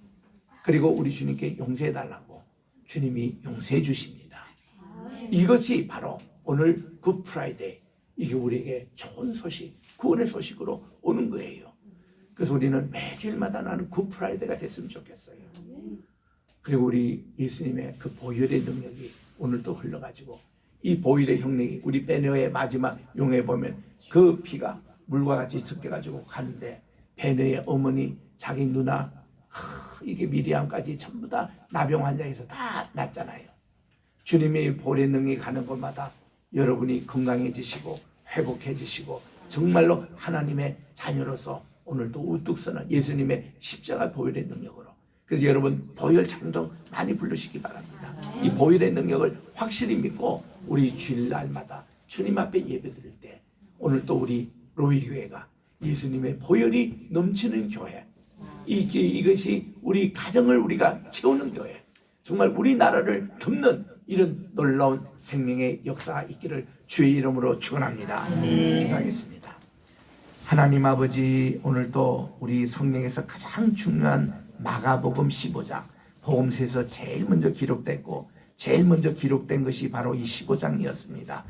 그리고 우리 주님께 용서해달라고 주님이 용서해 주십니다. 이것이 바로 오늘 굿 프라이데이, 이게 우리에게 좋은 소식, 구원의 소식으로 오는 거예요. 그래서 우리는 매주일마다 나는 굿 프라이데이가 됐으면 좋겠어요. 그리고 우리 예수님의 그 보혈의 능력이 오늘도 흘러가지고, 이 보혈의 형력이 우리 베네어의 마지막 용에 보면 그 피가 물과 같이 섞여가지고 가는데, 베네어의 어머니, 자기 누나, 이게 미리암까지 전부 다 나병 환자에서 다 낫잖아요. 주님의 보혈의 능력이 가는 곳마다 여러분이 건강해지시고 회복해지시고 정말로 하나님의 자녀로서 오늘도 우뚝 서는 예수님의 십자가 보혈의 능력으로, 그래서 여러분 보혈 찬송 많이 부르시기 바랍니다. 이 보혈의 능력을 확실히 믿고 우리 주일날마다 주님 앞에 예배드릴 때, 오늘 또 우리 로이 교회가 예수님의 보혈이 넘치는 교회, 이것이 우리 가정을 우리가 채우는 교회, 정말 우리나라를 덮는 이런 놀라운 생명의 역사가 있기를 주의 이름으로 축원합니다. 기도하겠습니다. 하나님 아버지, 오늘도 우리 성경에서 가장 중요한 마가복음 15장, 복음서에서 제일 먼저 기록됐고 제일 먼저 기록된 것이 바로 이 15장이었습니다.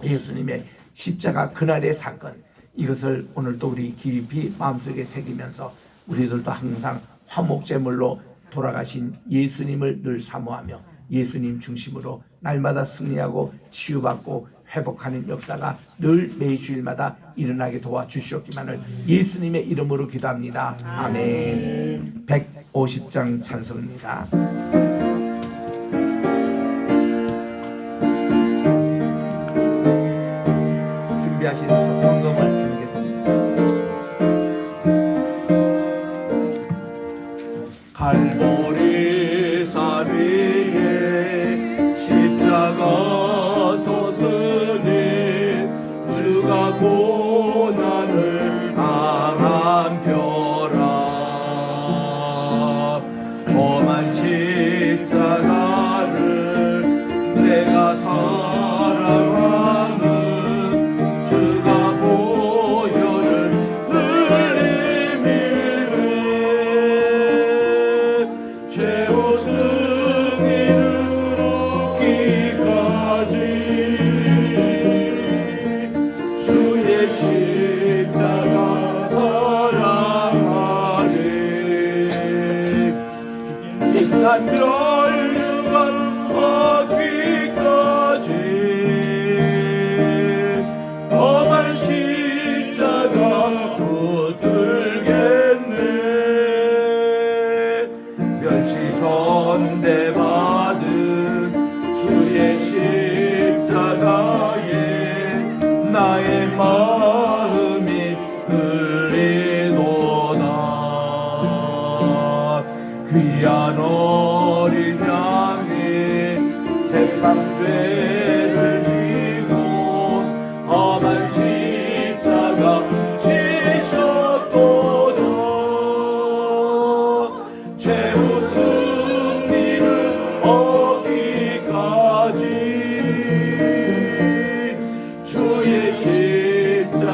예수님의 십자가 그날의 사건, 이것을 오늘도 우리 깊이 마음속에 새기면서 우리들도 항상 화목제물로 돌아가신 예수님을 늘 사모하며 예수님 중심으로 날마다 승리하고 치유받고 회복하는 역사가 늘 매주일마다 일어나게 도와주시옵기만을 예수님의 이름으로 기도합니다. 아멘. 150장 찬송입니다. 준비하신 성금을 드리겠습니다. 갈보리 산 위에 십자가 솟으니 주가 고난을 당한 벼라. 험한 십자가를 내가 사랑하는 주가 보혈을 흘리밀세. 죄오 승리를 얻기까지 주의 십자가 사랑하리. 인간 멸류관 얻기까지 험한 십자가 붙들겠네. 멸시 전대받은 주의 십자가에 나의 마음이 끌리도다. 귀한 어린 양이 세상 죄를 지고 험한 십자가 지셨도다. 최후 승리를 얻기까지 주의 십자가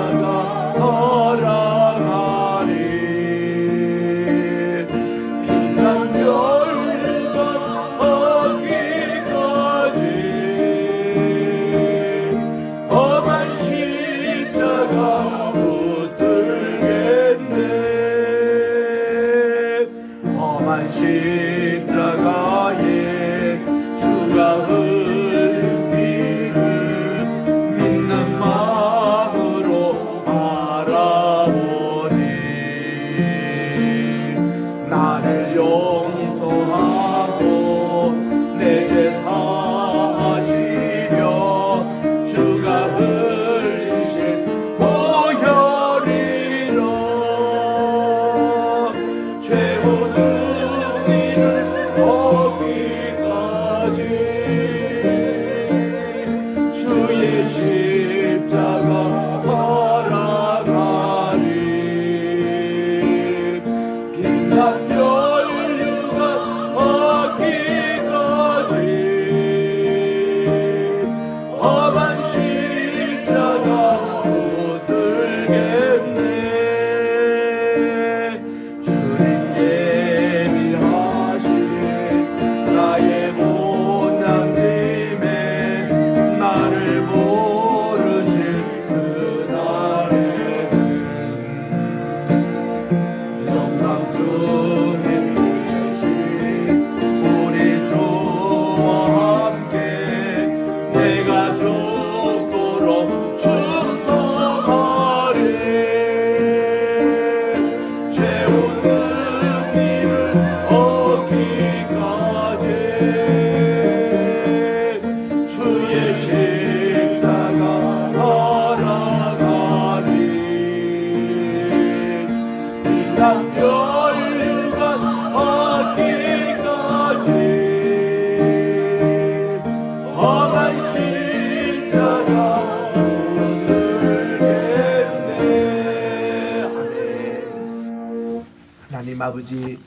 아버지,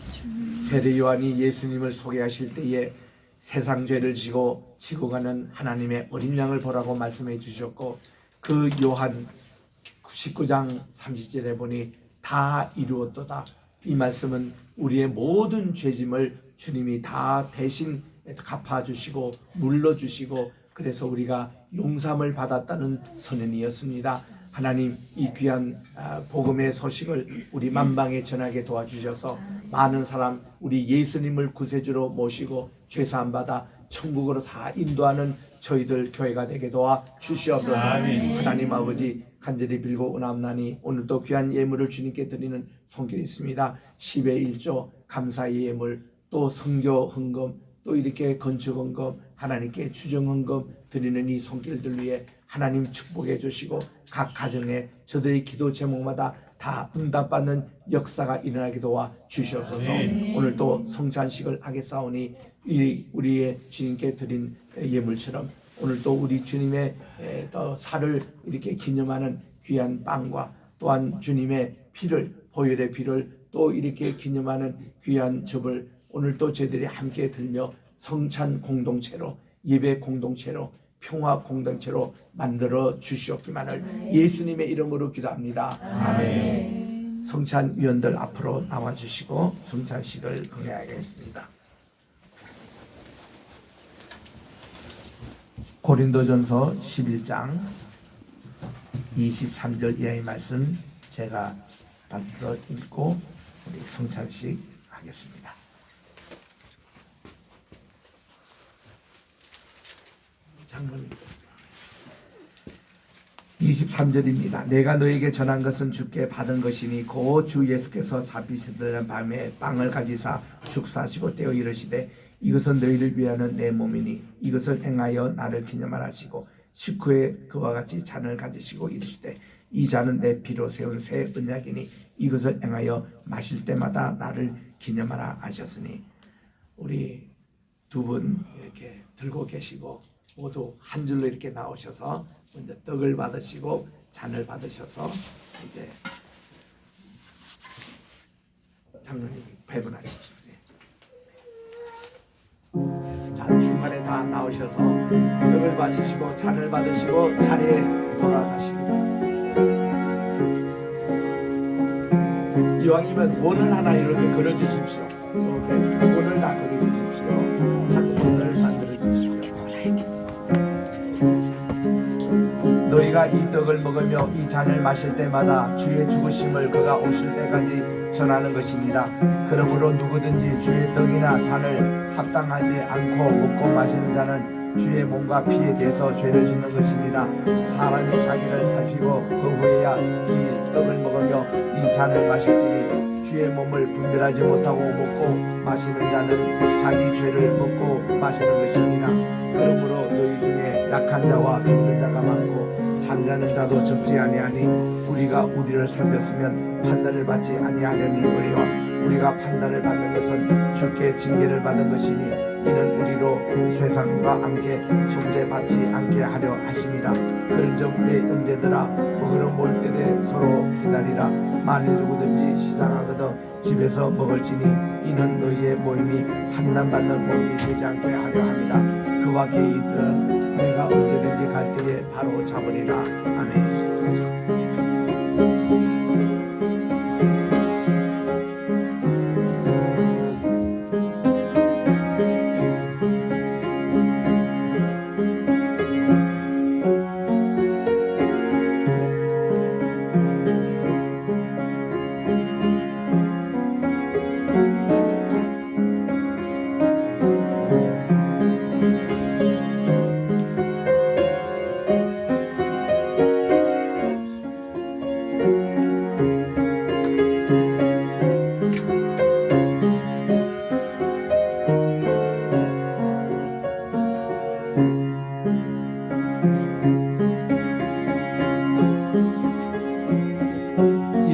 세례 요한이 예수님을 소개하실 때에 세상 죄를 지고 가는 하나님의 어린 양을 보라고 말씀해 주셨고, 그 요한 19장 30절에 보니 다 이루었도다. 이 말씀은 우리의 모든 죄짐을 주님이 다 대신 갚아주시고 물러주시고, 그래서 우리가 용서함을 받았다는 선언이었습니다. 하나님, 이 귀한 복음의 소식을 우리 만방에 전하게 도와주셔서 많은 사람 우리 예수님을 구세주로 모시고 죄사함 받아 천국으로 다 인도하는 저희들 교회가 되게 도와 주시옵소서. 하나님 아버지, 간절히 빌고 은함나니 오늘도 귀한 예물을 주님께 드리는 손길이 있습니다. 10의 1조 감사의 예물, 또 선교 헌금, 또 이렇게 건축 헌금, 하나님께 추정 헌금 드리는 이 손길들 위해 하나님 축복해 주시고, 각 가정에 저들의 기도 제목마다 다 응답받는 역사가 일어나게 도와 주시옵소서. 오늘 또 성찬식을 하겠사오니 우리의 주님께 드린 예물처럼 오늘 또 우리 주님의 또 살을 이렇게 기념하는 귀한 빵과, 또한 주님의 피를, 보혈의 피를 또 이렇게 기념하는 귀한 즙을 오늘 또 저희들이 함께 들며 성찬 공동체로, 예배 공동체로, 평화 공동체로 만들어 주시옵기만을 예수님의 이름으로 기도합니다. 아멘. 성찬 위원들 앞으로 나와 주시고 성찬식을 건행하겠습니다. 고린도전서 11장 23절 이하의 말씀 제가 받들어 읽고 우리 성찬식 하겠습니다. 장로님, 23절입니다. 내가 너에게 전한 것은 주께 받은 것이니 곧 주 예수께서 잡히시던 밤에 빵을 가지사 축사하시고 떼어 이르시되 이것은 너희를 위하는 내 몸이니 이것을 행하여 나를 기념하라 하시고, 식후에 그와 같이 잔을 가지시고 이르시되 이 잔은 내 피로 세운 새 언약이니 이것을 행하여 마실 때마다 나를 기념하라 하셨으니, 우리 두 분 이렇게 들고 계시고 모두 한 줄로 이렇게 나오셔서 먼저 떡을 받으시고 잔을 받으셔서 이제 장로님이 배분하십시오. 자, 중간에 다 나오셔서 떡을 마시시고 잔을 받으시고 자리에 돌아가십니다. 이왕이면 원을 하나 이렇게 그려주십시오. 이렇게 원을 다 그려주십시오. 한 원을 만들어 주십시오. 너희가 이 떡을 먹으며 이 잔을 마실 때마다 주의 죽으심을 그가 오실 때까지 전하는 것입니다. 그러므로 누구든지 주의 떡이나 잔을 합당하지 않고 먹고 마시는 자는 주의 몸과 피에 대해서 죄를 짓는 것이니라. 사람이 자기를 살피고 그 후에야 이 떡을 먹으며 이 잔을 마실지니 주의 몸을 분별하지 못하고 먹고 마시는 자는 자기 죄를 먹고 마시는 것이니라. 그러므로 너희 중에 약한 자와 힘든 자가 많고 잠자는 자도 적지 아니하니 우리가 우리를 살폈으면 판단을 받지 아니하려니와 우리가 판단을 받는 것은 주께 징계를 받은 것이니 이는 우리로 세상과 함께 정죄받지 않게 하려 하심이라. 그런즉 내 형제들아 거기로 몰 때에 서로 기다리라. 만일 누구든지 시장하거든 집에서 먹을지니 이는 너희의 모임이 판단받는 모임이 되지 않게 하려 함이라. 그와 개인들은 내가 언제든지 갈 때에 바로 잡으리라. 아멘.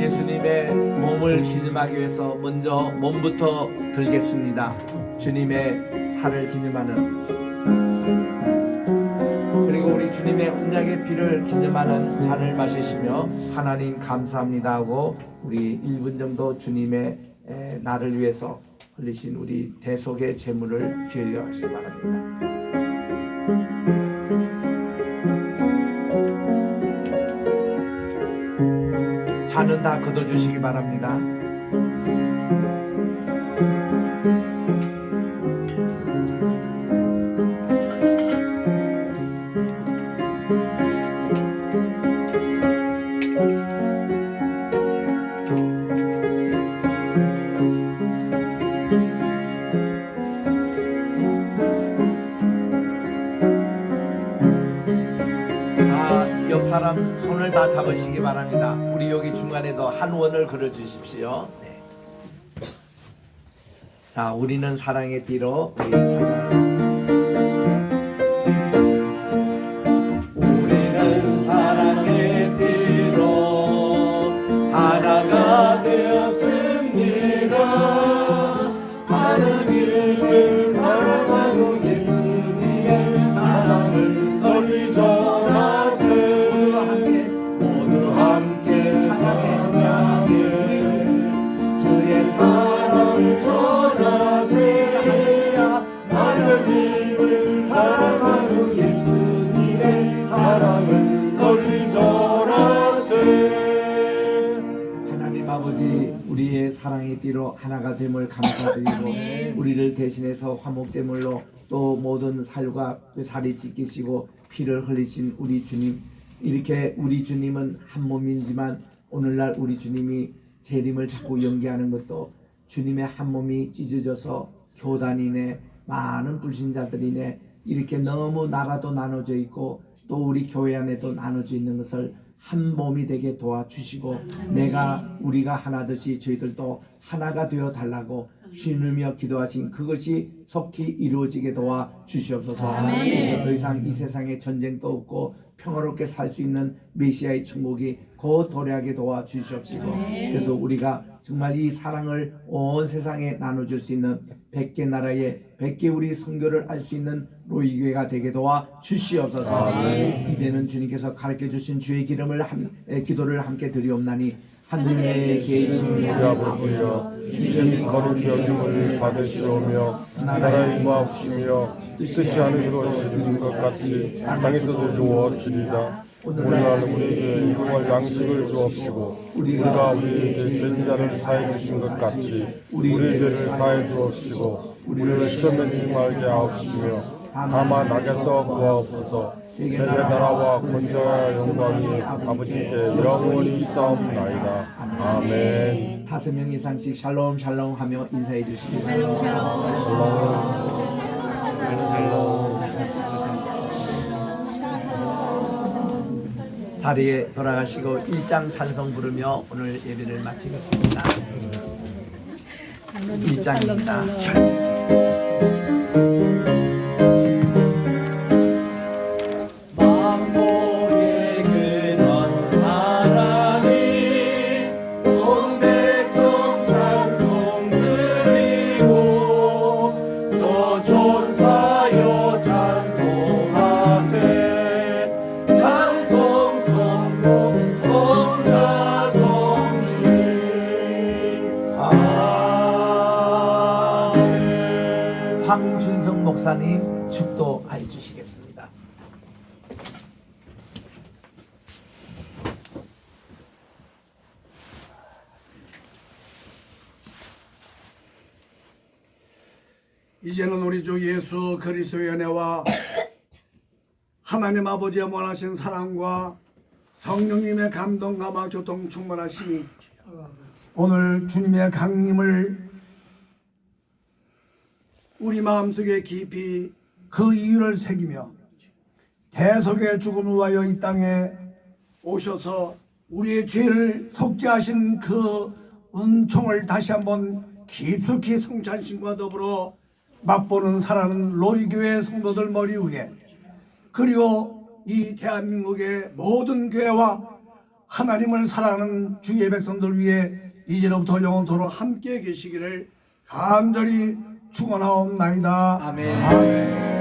예수님의 몸을 기념하기 위해서 먼저 몸부터 들겠습니다. 주님의 살을 기념하는, 그리고 우리 주님의 언약의 피를 기념하는 잔을 마시시며 하나님 감사합니다 하고 우리 1분 정도 주님의 나를 위해서 흘리신 우리 대속의 제물을 기억하시기 바랍니다. 잔은 다 걷어주시기 바랍니다. 옆 사람 손을 다 잡으시기 바랍니다. 우리 여기 중간에도 한 원을 그려 주십시오. 네. 자, 우리는 사랑의 띠로 우리 우리는 사랑의 띠로 하나가 되었습니다. 하나님을 사랑하고 예수님의 사랑을 널리 전하세. 모두 함께 찬양하며 주의 사랑을 전하세. 하나님을 사랑하고 예수님의 사랑을 널리 전하세. 하나님 아버지, 우리의 사랑의 띠로 하나가 됨을 감사드리고 우리를 대신해서 화목제물로 또 모든 살과 살이 찢기시고 피를 흘리신 우리 주님, 이렇게 우리 주님은 한 몸이지만 오늘날 우리 주님이 재림을 자꾸 연기하는 것도 주님의 한 몸이 찢어져서 교단이네 많은 불신자들이네 이렇게 너무 나라도 나눠져 있고 또 우리 교회 안에도 나눠져 있는 것을 한 몸이 되게 도와주시고 우리가 하나듯이 저희들도 하나가 되어 달라고 쉬누며 기도하신 그것이 속히 이루어지게 도와주시옵소서. 그래서 더 이상 이 세상에 전쟁도 없고 평화롭게 살 수 있는 메시아의 천국이 곧 도래하게 도와주시옵시고, 그래서 우리가 정말 이 사랑을 온 세상에 나눠줄 수 있는 100개 나라의 100개 우리 선교를 알 수 있는 로이교회가 되게 도와주시옵소서. 이제는 주님께서 가르쳐주신 주의 기도를 함께 드리옵나니 하늘에 계신 우리 아버지여, 이름이 거룩히 여김을 받으시오며 나라의 임하옵시며 뜻이 하늘로 이루어진 것 같이 땅에서도 이루어지리다. 오늘날 우리에게 일용할 양식을 주옵시고 우리가 우리에게 죄진 자를 사해 주신 것 같이 우리의 죄를 사해 주옵시고 우리를 시험에 들지 말게 하옵시며 다만 악에서 구하옵소서. 대개 나라와 권세와 영광이 아버지께 영원히 있사옵나이다. 아멘. 5명 이상씩 샬롬 샬롬 하며 인사해 주시기 샬롬 샬롬. 자리에 돌아가시고 1장 찬송 부르며 오늘 예배를 마치겠습니다. 1장입니다. 황준성 목사님 축도해 주시겠습니다. 이제는 우리 주 예수 그리스도의 은혜와 하나님 아버지의 원하신 사랑과 성령님의 감동과 교통 충만하심이 오늘 주님의 강림을 우리 마음속에 깊이 그 이유를 새기며 대속의 죽음을 위하여 이 땅에 오셔서 우리의 죄를 속죄하신 그 은총을 다시 한번 깊숙이 성찬신과 더불어 맛보는 살아는 로이교회 성도들 머리 위에, 그리고 이 대한민국의 모든 교회와 하나님을 사랑하는 주의 백성들 위해 이제로부터 영원토록 함께 계시기를 간절히 축원하옵나이다. 아멘. 아멘.